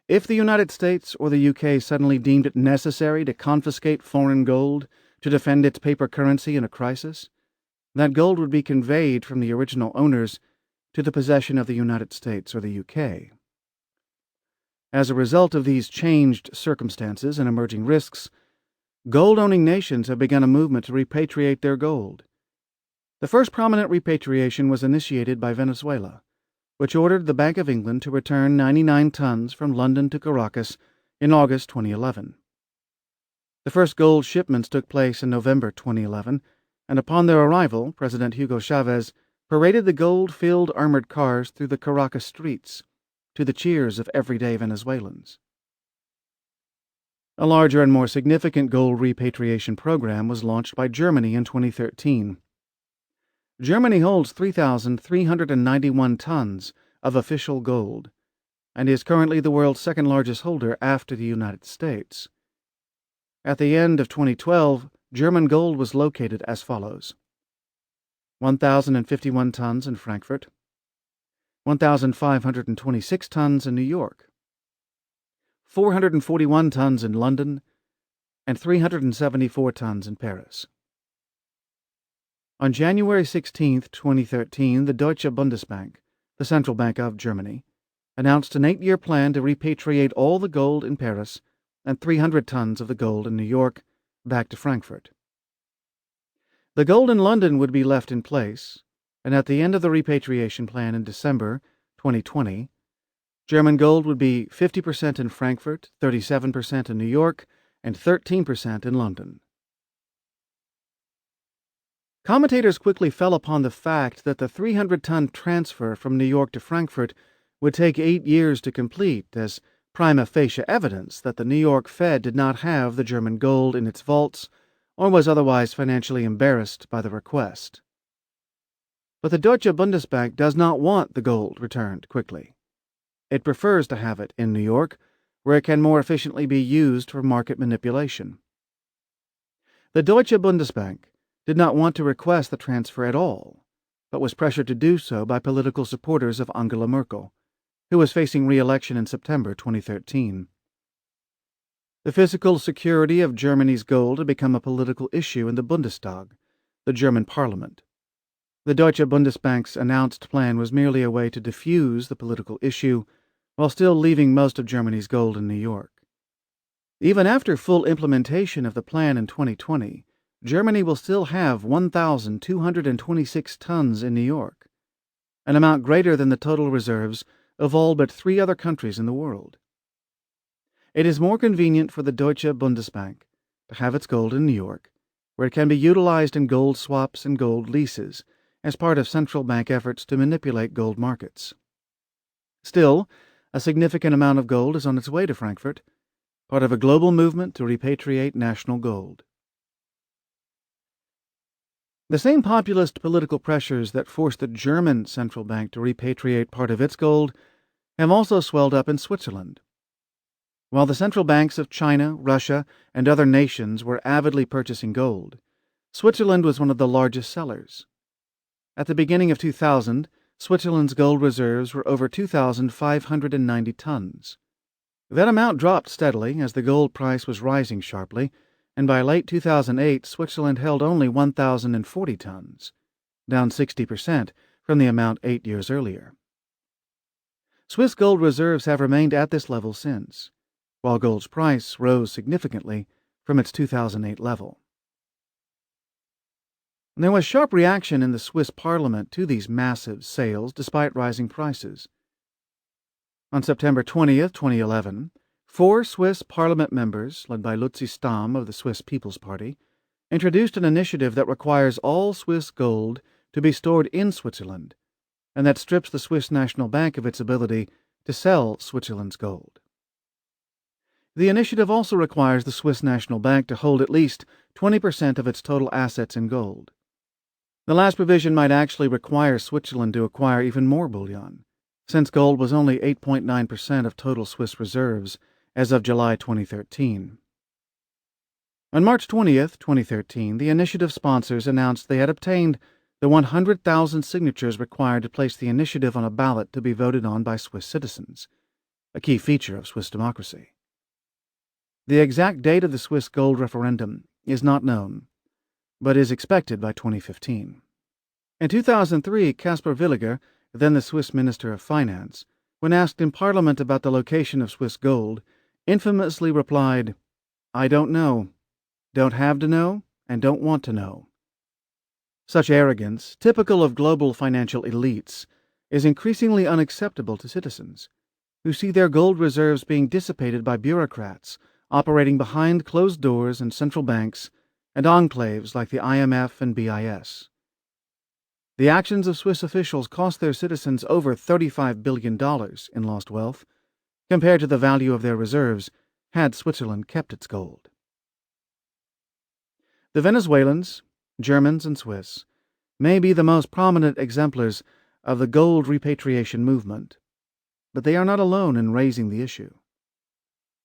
If the United States or the UK suddenly deemed it necessary to confiscate foreign gold to defend its paper currency in a crisis, that gold would be conveyed from the original owners to the possession of the United States or the UK. As a result of these changed circumstances and emerging risks, gold-owning nations have begun a movement to repatriate their gold. The first prominent repatriation was initiated by Venezuela, which ordered the Bank of England to return 99 tons from London to Caracas in August 2011. The first gold shipments took place in November 2011, and upon their arrival, President Hugo Chavez paraded the gold-filled armored cars through the Caracas streets, to the cheers of everyday Venezuelans. A larger and more significant gold repatriation program was launched by Germany in 2013. Germany holds 3,391 tons of official gold and is currently the world's second-largest holder after the United States. At the end of 2012, German gold was located as follows: 1,051 tons in Frankfurt, 1,526 tons in New York, 441 tons in London, and 374 tons in Paris. On January 16, 2013, the Deutsche Bundesbank, the central bank of Germany, announced an 8-year plan to repatriate all the gold in Paris and 300 tons of the gold in New York back to Frankfurt. The gold in London would be left in place, and at the end of the repatriation plan in December 2020, German gold would be 50% in Frankfurt, 37% in New York, and 13% in London. Commentators quickly fell upon the fact that the 300-ton transfer from New York to Frankfurt would take 8 years to complete as prima facie evidence that the New York Fed did not have the German gold in its vaults or was otherwise financially embarrassed by the request. But the Deutsche Bundesbank does not want the gold returned quickly. It prefers to have it in New York, where it can more efficiently be used for market manipulation. The Deutsche Bundesbank did not want to request the transfer at all, but was pressured to do so by political supporters of Angela Merkel, who was facing re-election in September 2013. The physical security of Germany's gold had become a political issue in the Bundestag, the German parliament. The Deutsche Bundesbank's announced plan was merely a way to diffuse the political issue while still leaving most of Germany's gold in New York. Even after full implementation of the plan in 2020, Germany will still have 1,226 tons in New York, an amount greater than the total reserves of all but 3 other countries in the world. It is more convenient for the Deutsche Bundesbank to have its gold in New York, where it can be utilized in gold swaps and gold leases as part of central bank efforts to manipulate gold markets. Still, a significant amount of gold is on its way to Frankfurt, part of a global movement to repatriate national gold. The same populist political pressures that forced the German central bank to repatriate part of its gold have also swelled up in Switzerland. While the central banks of China, Russia, and other nations were avidly purchasing gold, Switzerland was one of the largest sellers. At the beginning of 2000, Switzerland's gold reserves were over 2,590 tons. That amount dropped steadily as the gold price was rising sharply, and by late 2008, Switzerland held only 1,040 tons, down 60% from the amount 8 years earlier. Swiss gold reserves have remained at this level since, while gold's price rose significantly from its 2008 level. There was sharp reaction in the Swiss parliament to these massive sales despite rising prices. On September 20, 2011, 4 Swiss parliament members, led by Lutzi Stamm of the Swiss People's Party, introduced an initiative that requires all Swiss gold to be stored in Switzerland, and that strips the Swiss National Bank of its ability to sell Switzerland's gold. The initiative also requires the Swiss National Bank to hold at least 20% of its total assets in gold. The last provision might actually require Switzerland to acquire even more bullion, since gold was only 8.9% of total Swiss reserves as of July 2013. On March 20, 2013, the initiative sponsors announced they had obtained the 100,000 signatures required to place the initiative on a ballot to be voted on by Swiss citizens, a key feature of Swiss democracy. The exact date of the Swiss gold referendum is not known, but is expected by 2015. In 2003, Caspar Villiger, then the Swiss Minister of Finance, when asked in Parliament about the location of Swiss gold, infamously replied, "I don't know, don't have to know, and don't want to know." Such arrogance, typical of global financial elites, is increasingly unacceptable to citizens, who see their gold reserves being dissipated by bureaucrats operating behind closed doors in central banks and enclaves like the IMF and BIS. The actions of Swiss officials cost their citizens over $35 billion in lost wealth, compared to the value of their reserves had Switzerland kept its gold. The Venezuelans, Germans, and Swiss may be the most prominent exemplars of the gold repatriation movement, but they are not alone in raising the issue.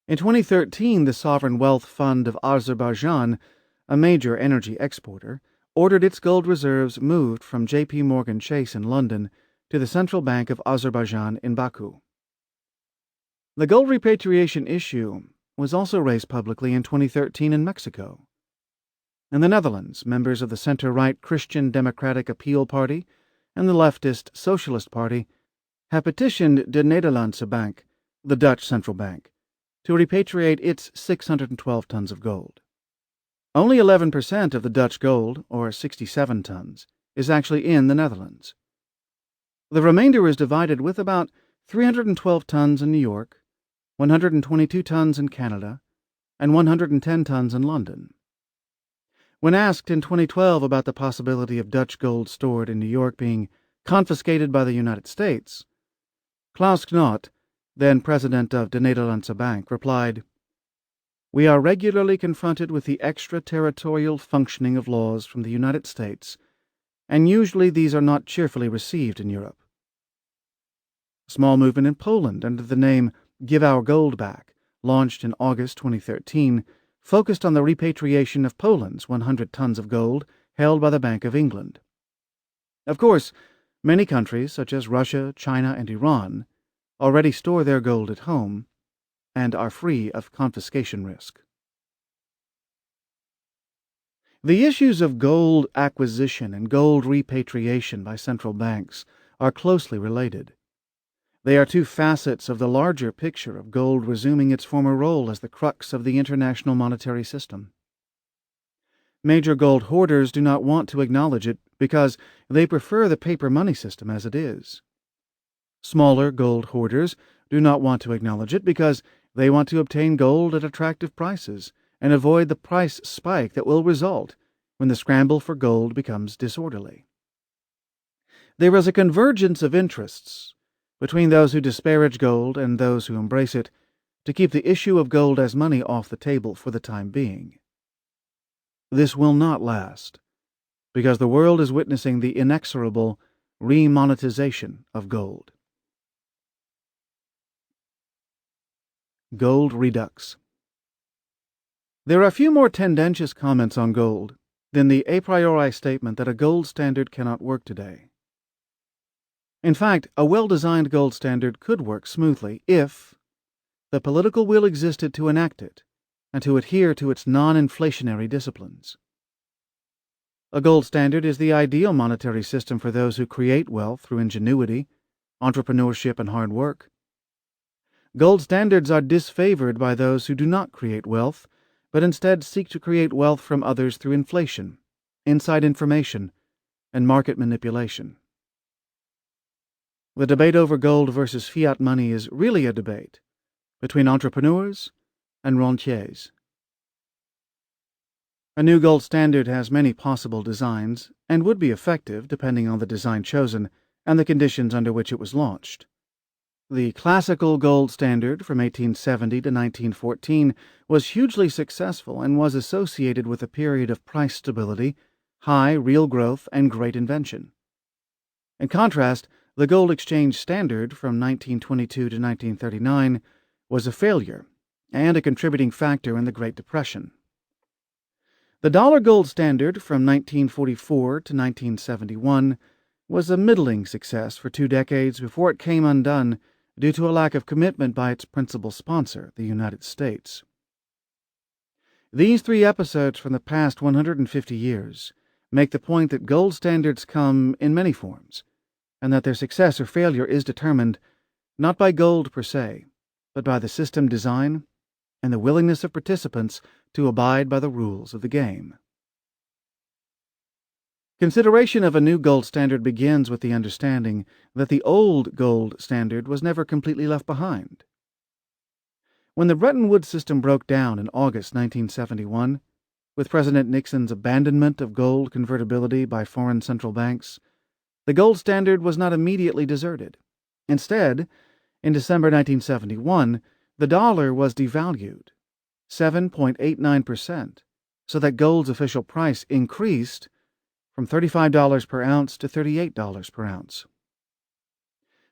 In 2013, the Sovereign Wealth Fund of Azerbaijan, a major energy exporter, ordered its gold reserves moved from J.P. Morgan Chase in London to the Central Bank of Azerbaijan in Baku. The gold repatriation issue was also raised publicly in 2013 in Mexico. In the Netherlands, members of the center-right Christian Democratic Appeal Party and the leftist Socialist Party have petitioned De Nederlandse Bank, the Dutch central bank, to repatriate its 612 tons of gold. Only 11% of the Dutch gold, or 67 tons, is actually in the Netherlands. The remainder is divided with about 312 tons in New York, 122 tons in Canada, and 110 tons in London. When asked in 2012 about the possibility of Dutch gold stored in New York being confiscated by the United States, Klaus Knot, then president of De Nederlandse Bank, replied, "We are regularly confronted with the extraterritorial functioning of laws from the United States, and usually these are not cheerfully received in Europe." A small movement in Poland under the name Give Our Gold Back, launched in August 2013, focused on the repatriation of Poland's 100 tons of gold held by the Bank of England. Of course, many countries, such as Russia, China, and Iran, already store their gold at home and are free of confiscation risk. The issues of gold acquisition and gold repatriation by central banks are closely related. They are two facets of the larger picture of gold resuming its former role as the crux of the international monetary system. Major gold hoarders do not want to acknowledge it because they prefer the paper money system as it is. Smaller gold hoarders do not want to acknowledge it because they want to obtain gold at attractive prices and avoid the price spike that will result when the scramble for gold becomes disorderly. There is a convergence of interests between those who disparage gold and those who embrace it to keep the issue of gold as money off the table for the time being. This will not last, because the world is witnessing the inexorable remonetization of gold. Gold Redux. There are few more tendentious comments on gold than the a priori statement that a gold standard cannot work today. In fact, a well-designed gold standard could work smoothly if the political will existed to enact it and to adhere to its non-inflationary disciplines. A gold standard is the ideal monetary system for those who create wealth through ingenuity, entrepreneurship, and hard work. Gold standards are disfavored by those who do not create wealth, but instead seek to create wealth from others through inflation, inside information, and market manipulation. The debate over gold versus fiat money is really a debate between entrepreneurs and rentiers. A new gold standard has many possible designs and would be effective depending on the design chosen and the conditions under which it was launched. The classical gold standard from 1870 to 1914 was hugely successful and was associated with a period of price stability, high real growth, and great invention. In contrast, the gold exchange standard from 1922 to 1939 was a failure and a contributing factor in the Great Depression. The dollar gold standard from 1944 to 1971 was a middling success for 2 decades before it came undone due to a lack of commitment by its principal sponsor, the United States. These 3 episodes from the past 150 years make the point that gold standards come in many forms, and that their success or failure is determined not by gold per se, but by the system design and the willingness of participants to abide by the rules of the game. Consideration of a new gold standard begins with the understanding that the old gold standard was never completely left behind. When the Bretton Woods system broke down in August 1971, with President Nixon's abandonment of gold convertibility by foreign central banks, the gold standard was not immediately deserted. Instead, in December 1971, the dollar was devalued 7.89%, so that gold's official price increased from $35 per ounce to $38 per ounce.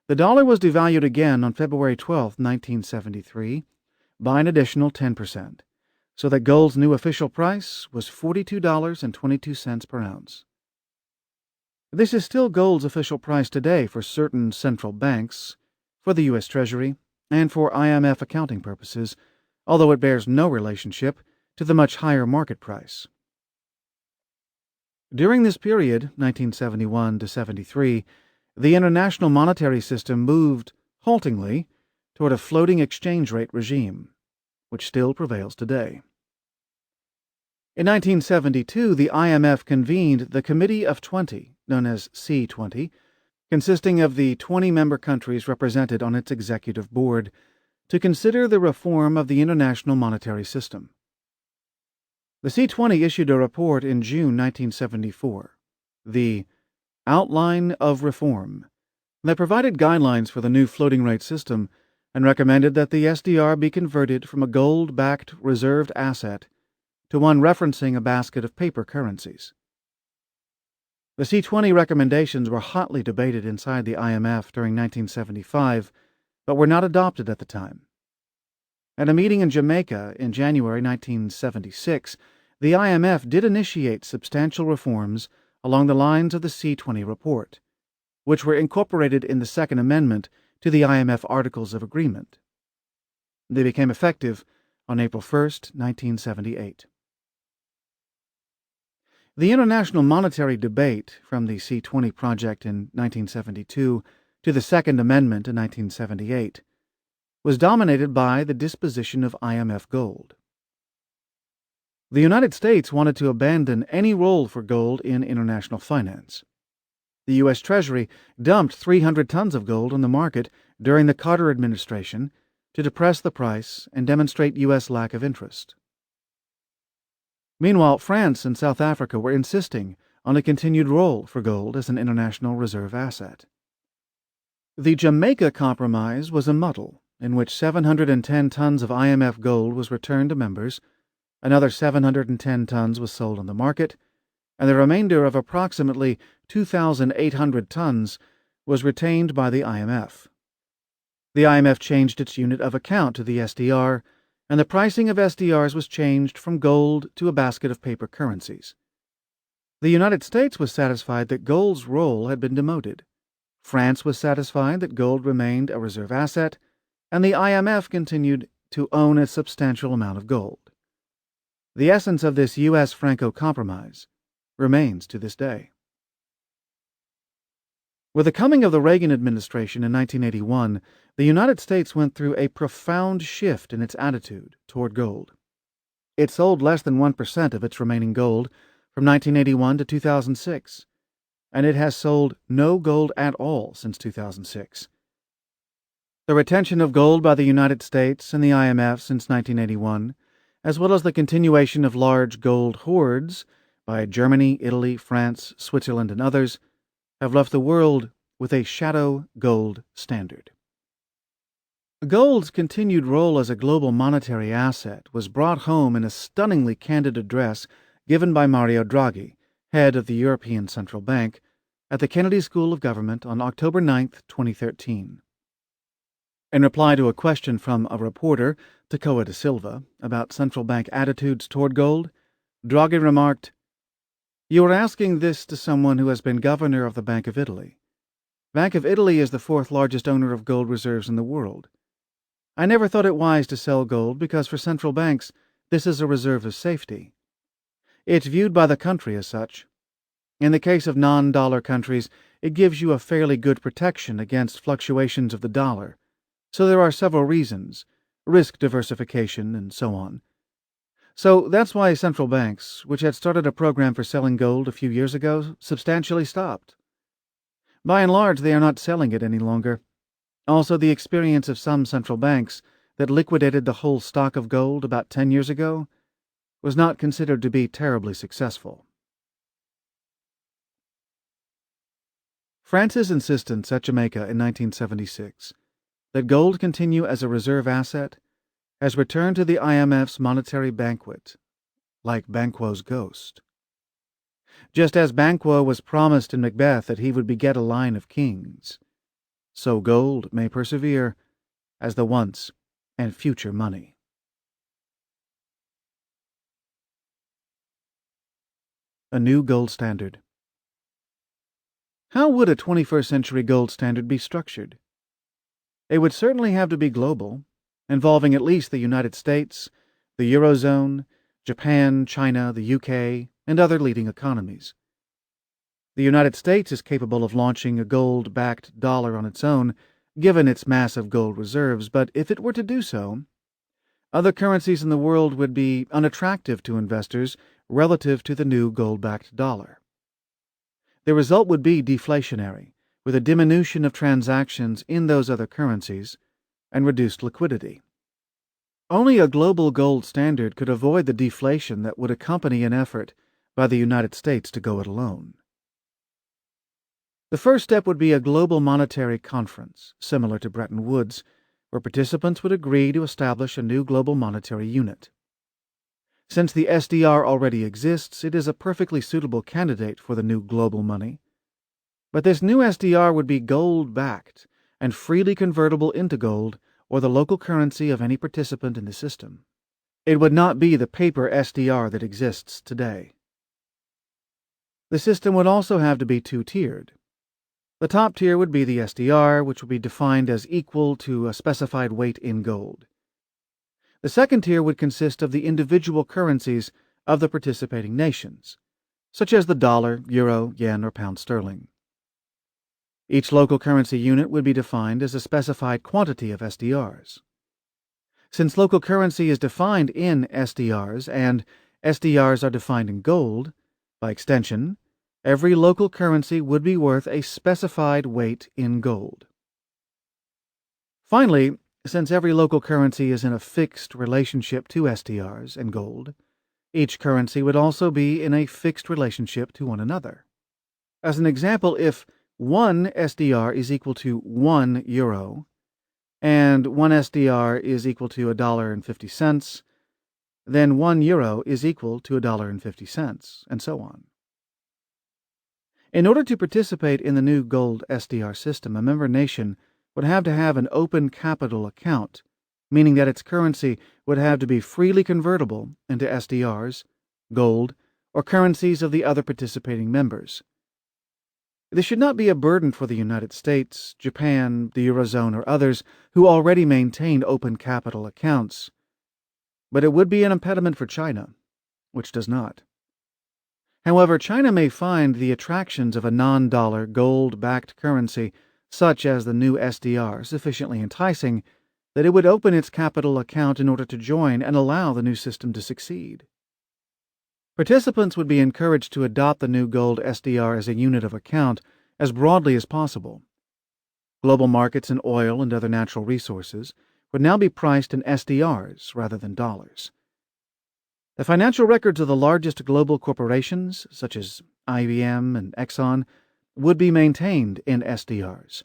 The dollar was devalued again on February 12, 1973, by an additional 10%, so that gold's new official price was $42.22 per ounce. This is still gold's official price today for certain central banks, for the U.S. Treasury, and for IMF accounting purposes, although it bears no relationship to the much higher market price. During this period, 1971 to 73, the international monetary system moved, haltingly, toward a floating exchange rate regime, which still prevails today. In 1972, the IMF convened the Committee of 20, known as C20, consisting of the 20 member countries represented on its executive board, to consider the reform of the international monetary system. The C20 issued a report in June 1974, the Outline of Reform, that provided guidelines for the new floating rate system and recommended that the SDR be converted from a gold-backed reserved asset to one referencing a basket of paper currencies. The C20 recommendations were hotly debated inside the IMF during 1975, but were not adopted at the time. At a meeting in Jamaica in January 1976, the IMF did initiate substantial reforms along the lines of the C20 report, which were incorporated in the Second Amendment to the IMF Articles of Agreement. They became effective on April 1, 1978. The international monetary debate from the C20 project in 1972 to to the Second Amendment in 1978, was dominated by the disposition of IMF gold. The United States wanted to abandon any role for gold in international finance. The U.S. Treasury dumped 300 tons of gold on the market during the Carter administration to depress the price and demonstrate U.S. lack of interest. Meanwhile, France and South Africa were insisting on a continued role for gold as an international reserve asset. The Jamaica Compromise was a muddle in which 710 tons of IMF gold was returned to members, another 710 tons was sold on the market, and the remainder of approximately 2,800 tons was retained by the IMF. The IMF changed its unit of account to the SDR, and the pricing of SDRs was changed from gold to a basket of paper currencies. The United States was satisfied that gold's role had been demoted. France was satisfied that gold remained a reserve asset, and the IMF continued to own a substantial amount of gold. The essence of this U.S.-Franco compromise remains to this day. With the coming of the Reagan administration in 1981, the United States went through a profound shift in its attitude toward gold. It sold less than 1% of its remaining gold from 1981 to 2006, and it has sold no gold at all since 2006. The retention of gold by the United States and the IMF since 1981, as well as the continuation of large gold hoards by Germany, Italy, France, Switzerland, and others, have left the world with a shadow gold standard. Gold's continued role as a global monetary asset was brought home in a stunningly candid address given by Mario Draghi, head of the European Central Bank, at the Kennedy School of Government on October 9, 2013. In reply to a question from a reporter, Takoa da Silva, about central bank attitudes toward gold, Draghi remarked, "You are asking this to someone who has been governor of the Bank of Italy. Bank of Italy is the fourth largest owner of gold reserves in the world. I never thought it wise to sell gold because for central banks this is a reserve of safety. It's viewed by the country as such. In the case of non-dollar countries, it gives you a fairly good protection against fluctuations of the dollar. So there are several reasons, risk diversification and so on. So that's why central banks, which had started a program for selling gold a few years ago, substantially stopped. By and large, they are not selling it any longer. Also, the experience of some central banks that liquidated the whole stock of gold about 10 years ago was not considered to be terribly successful." France's insistence at Jamaica in 1976 that gold continue as a reserve asset has returned to the IMF's monetary banquet, like Banquo's ghost. Just as Banquo was promised in Macbeth that he would beget a line of kings, so gold may persevere as the once and future money. A new gold standard. How would a 21st century gold standard be structured? It would certainly have to be global, involving at least the United States, the Eurozone, Japan, China, the UK, and other leading economies. The United States is capable of launching a gold-backed dollar on its own, given its massive gold reserves, but if it were to do so, other currencies in the world would be unattractive to investors relative to the new gold-backed dollar. The result would be deflationary, with a diminution of transactions in those other currencies and reduced liquidity. Only a global gold standard could avoid the deflation that would accompany an effort by the United States to go it alone. The first step would be a global monetary conference, similar to Bretton Woods, where participants would agree to establish a new global monetary unit. Since the SDR already exists, it is a perfectly suitable candidate for the new global money. But this new SDR would be gold-backed and freely convertible into gold or the local currency of any participant in the system. It would not be the paper SDR that exists today. The system would also have to be two-tiered. The top tier would be the SDR, which would be defined as equal to a specified weight in gold. The second tier would consist of the individual currencies of the participating nations, such as the dollar, euro, yen, or pound sterling. Each local currency unit would be defined as a specified quantity of SDRs. Since local currency is defined in SDRs and SDRs are defined in gold, by extension, every local currency would be worth a specified weight in gold. Finally, since every local currency is in a fixed relationship to SDRs and gold, each currency would also be in a fixed relationship to one another. As an example, if 1 SDR is equal to 1 euro, and 1 SDR is equal to $1.50, then 1 euro is equal to $1.50, and so on. In order to participate in the new gold SDR system, a member nation would have to have an open capital account, meaning that its currency would have to be freely convertible into SDRs, gold, or currencies of the other participating members. This should not be a burden for the United States, Japan, the Eurozone, or others who already maintain open capital accounts, but it would be an impediment for China, which does not. However, China may find the attractions of a non-dollar, gold-backed currency, such as the new SDR, sufficiently enticing that it would open its capital account in order to join and allow the new system to succeed. Participants would be encouraged to adopt the new gold SDR as a unit of account as broadly as possible. Global markets in oil and other natural resources would now be priced in SDRs rather than dollars. The financial records of the largest global corporations, such as IBM and Exxon, would be maintained in SDRs,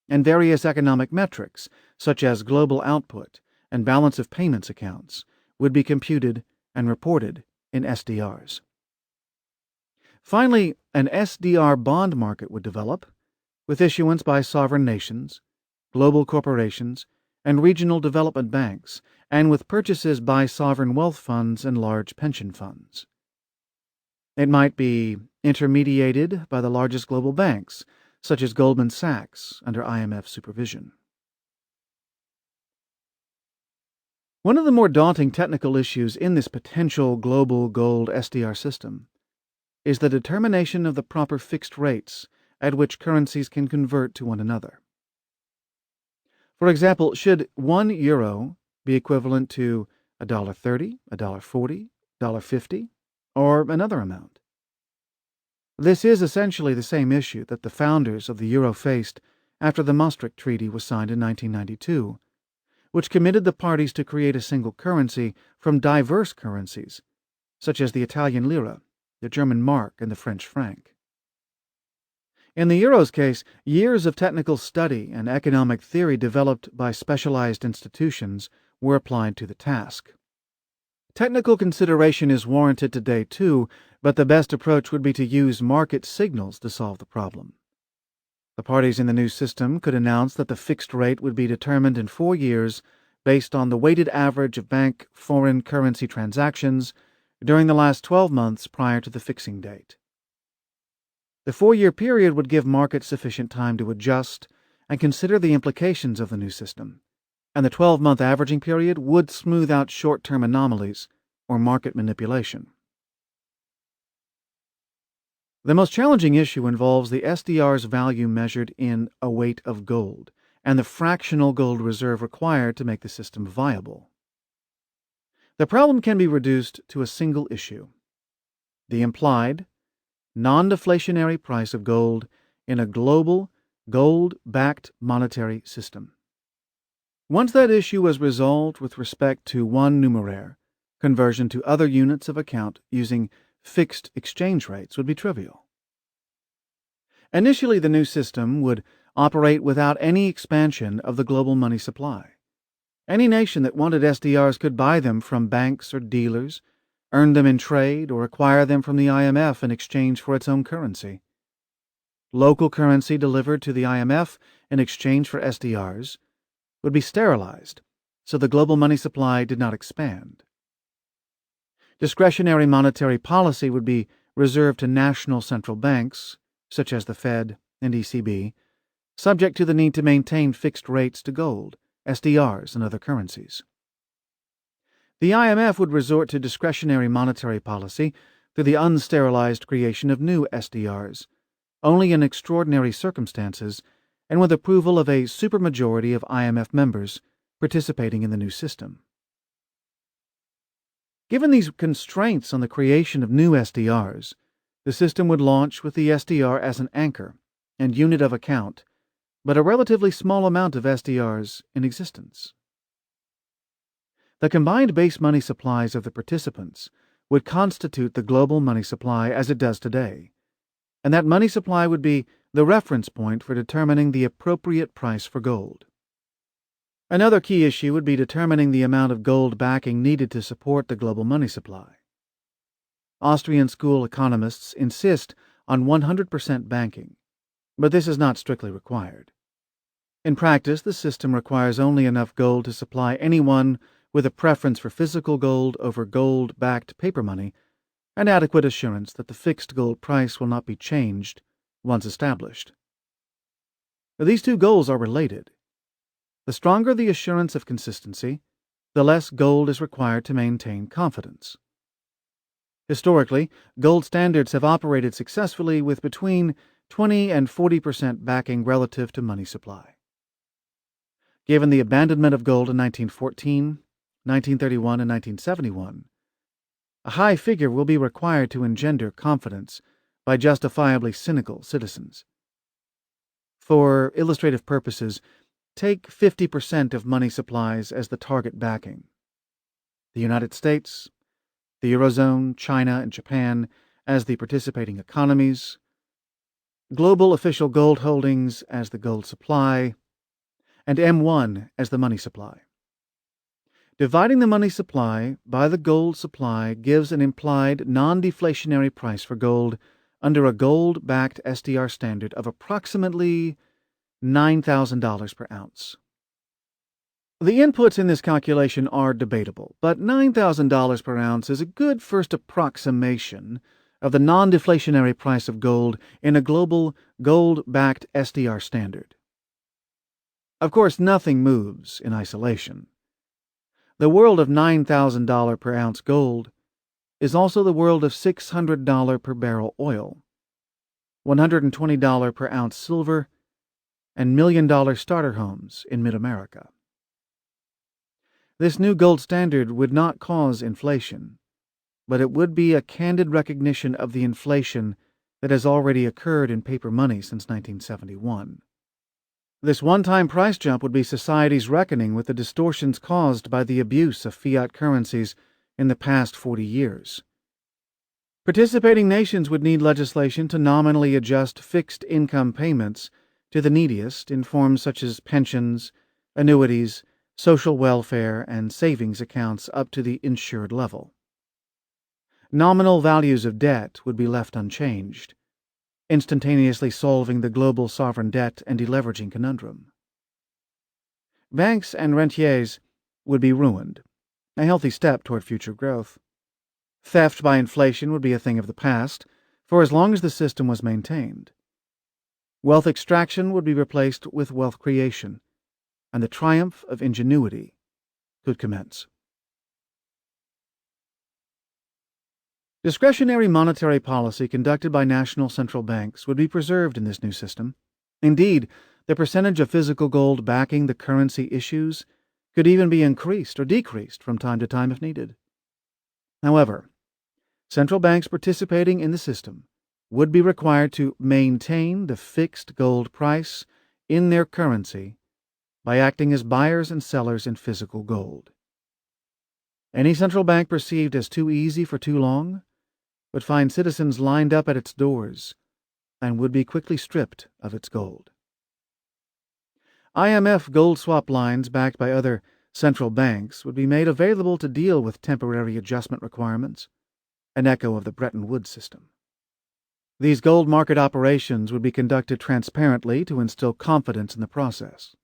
and various economic metrics, such as global output and balance of payments accounts, would be computed and reported in SDRs. Finally, an SDR bond market would develop, with issuance by sovereign nations, global corporations, and regional development banks, and with purchases by sovereign wealth funds and large pension funds. It might be intermediated by the largest global banks, such as Goldman Sachs, under IMF supervision. One of the more daunting technical issues in this potential global gold SDR system is the determination of the proper fixed rates at which currencies can convert to one another. For example, should 1 euro be equivalent to $1.30, $1.40, $1.50, or another amount? This is essentially the same issue that the founders of the euro faced after the Maastricht Treaty was signed in 1992, which committed the parties to create a single currency from diverse currencies, such as the Italian lira, the German mark, and the French franc. In the euro's case, years of technical study and economic theory developed by specialized institutions were applied to the task. Technical consideration is warranted today too, but the best approach would be to use market signals to solve the problem. The parties in the new system could announce that the fixed rate would be determined in 4 years based on the weighted average of bank foreign currency transactions during the last 12 months prior to the fixing date. The 4-year period would give markets sufficient time to adjust and consider the implications of the new system, and the 12-month averaging period would smooth out short-term anomalies or market manipulation. The most challenging issue involves the SDR's value measured in a weight of gold and the fractional gold reserve required to make the system viable. The problem can be reduced to a single issue: the implied, non-deflationary price of gold in a global, gold-backed monetary system. Once that issue was resolved with respect to one numeraire, conversion to other units of account using fixed exchange rates would be trivial. Initially, the new system would operate without any expansion of the global money supply. Any nation that wanted SDRs could buy them from banks or dealers, earn them in trade, or acquire them from the IMF in exchange for its own currency. Local currency delivered to the IMF in exchange for SDRs would be sterilized, so the global money supply did not expand. Discretionary monetary policy would be reserved to national central banks, such as the Fed and ECB, subject to the need to maintain fixed rates to gold, SDRs, and other currencies. The IMF would resort to discretionary monetary policy through the unsterilized creation of new SDRs, only in extraordinary circumstances and with approval of a supermajority of IMF members participating in the new system. Given these constraints on the creation of new SDRs, the system would launch with the SDR as an anchor and unit of account, but a relatively small amount of SDRs in existence. The combined base money supplies of the participants would constitute the global money supply as it does today, and that money supply would be the reference point for determining the appropriate price for gold. Another key issue would be determining the amount of gold backing needed to support the global money supply. Austrian school economists insist on 100% banking, but this is not strictly required. In practice, the system requires only enough gold to supply anyone with a preference for physical gold over gold-backed paper money and adequate assurance that the fixed gold price will not be changed once established. These two goals are related. The stronger the assurance of consistency, the less gold is required to maintain confidence. Historically, gold standards have operated successfully with between 20 and 40% backing relative to money supply. Given the abandonment of gold in 1914, 1931, and 1971, a high figure will be required to engender confidence by justifiably cynical citizens. For illustrative purposes, take 50% of money supplies as the target backing. The United States, the Eurozone, China, and Japan as the participating economies, global official gold holdings as the gold supply, and M1 as the money supply. Dividing the money supply by the gold supply gives an implied non-deflationary price for gold under a gold-backed SDR standard of approximately $9,000 per ounce. The inputs in this calculation are debatable, but $9,000 per ounce is a good first approximation of the non-deflationary price of gold in a global gold-backed SDR standard. Of course, nothing moves in isolation. The world of $9,000 per ounce gold is also the world of $600 per barrel oil, $120 per ounce silver, and $1 million starter homes in mid-America. This new gold standard would not cause inflation, but it would be a candid recognition of the inflation that has already occurred in paper money since 1971. This one-time price jump would be society's reckoning with the distortions caused by the abuse of fiat currencies in the past 40 years. Participating nations would need legislation to nominally adjust fixed income payments to the neediest in forms such as pensions, annuities, social welfare, and savings accounts up to the insured level. Nominal values of debt would be left unchanged, instantaneously solving the global sovereign debt and deleveraging conundrum. Banks and rentiers would be ruined, a healthy step toward future growth. Theft by inflation would be a thing of the past, for as long as the system was maintained. Wealth extraction would be replaced with wealth creation, and the triumph of ingenuity could commence. Discretionary monetary policy conducted by national central banks would be preserved in this new system. Indeed, the percentage of physical gold backing the currency issues could even be increased or decreased from time to time if needed. However, central banks participating in the system would be required to maintain the fixed gold price in their currency by acting as buyers and sellers in physical gold. Any central bank perceived as too easy for too long would find citizens lined up at its doors and would be quickly stripped of its gold. IMF gold swap lines backed by other central banks would be made available to deal with temporary adjustment requirements, an echo of the Bretton Woods system. These gold market operations would be conducted transparently to instill confidence in the process.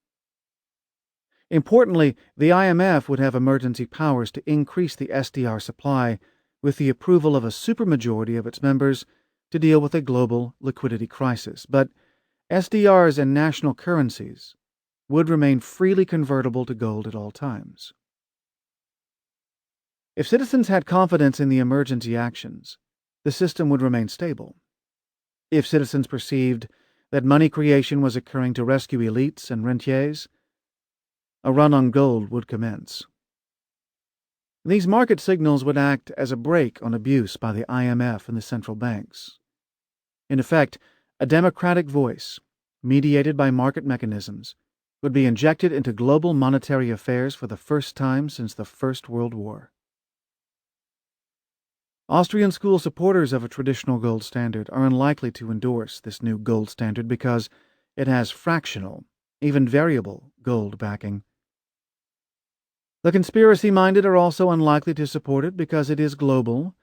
Importantly, the IMF would have emergency powers to increase the SDR supply with the approval of a supermajority of its members to deal with a global liquidity crisis, but SDRs and national currencies would remain freely convertible to gold at all times. If citizens had confidence in the emergency actions, the system would remain stable. If citizens perceived that money creation was occurring to rescue elites and rentiers, a run on gold would commence. These market signals would act as a brake on abuse by the IMF and the central banks. In effect, a democratic voice, mediated by market mechanisms, would be injected into global monetary affairs for the first time since the First World War. Austrian school supporters of a traditional gold standard are unlikely to endorse this new gold standard because it has fractional, even variable, gold backing. The conspiracy-minded are also unlikely to support it because it is global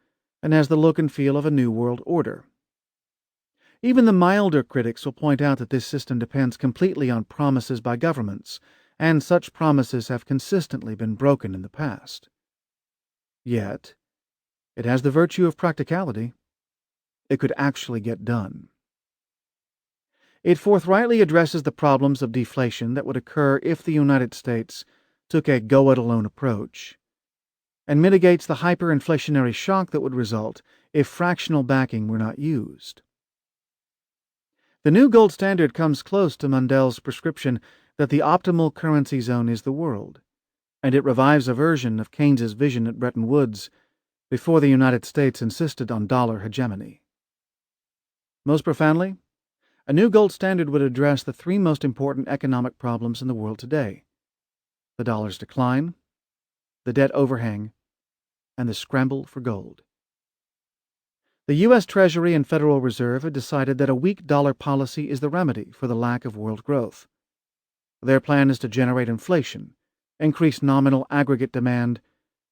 and has the look and feel of a new world order. Even the milder critics will point out that this system depends completely on promises by governments, and such promises have consistently been broken in the past. Yet, it has the virtue of practicality. It could actually get done. It forthrightly addresses the problems of deflation that would occur if the United States took a go-it-alone approach, and mitigates the hyperinflationary shock that would result if fractional backing were not used. The new gold standard comes close to Mundel's prescription that the optimal currency zone is the world, and it revives a version of Keynes's vision at Bretton Woods before the United States insisted on dollar hegemony. Most profoundly, a new gold standard would address the three most important economic problems in the world today: the dollar's decline, the debt overhang, and the scramble for gold. The U.S. Treasury and Federal Reserve have decided that a weak dollar policy is the remedy for the lack of world growth. Their plan is to generate inflation, increase nominal aggregate demand,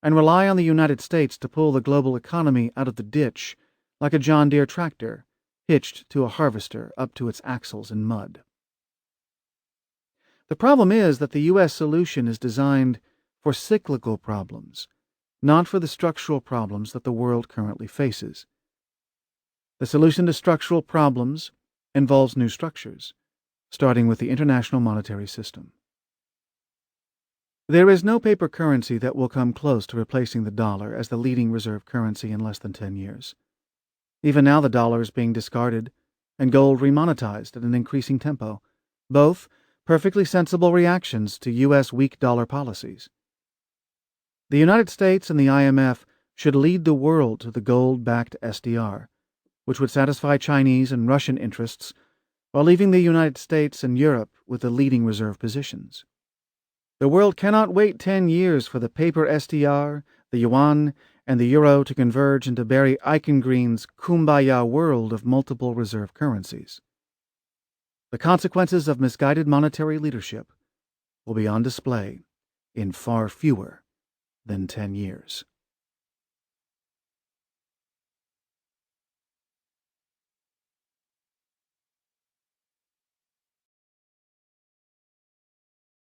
and rely on the United States to pull the global economy out of the ditch like a John Deere tractor hitched to a harvester up to its axles in mud. The problem is that the U.S. solution is designed for cyclical problems, not for the structural problems that the world currently faces. The solution to structural problems involves new structures, starting with the international monetary system. There is no paper currency that will come close to replacing the dollar as the leading reserve currency in less than 10 years. Even now the dollar is being discarded and gold remonetized at an increasing tempo, both perfectly sensible reactions to U.S. weak dollar policies. The United States and the IMF should lead the world to the gold-backed SDR, which would satisfy Chinese and Russian interests while leaving the United States and Europe with the leading reserve positions. The world cannot wait 10 years for the paper SDR, the yuan, and the euro to converge into Barry Eichengreen's kumbaya world of multiple reserve currencies. The consequences of misguided monetary leadership will be on display in far fewer than 10 years.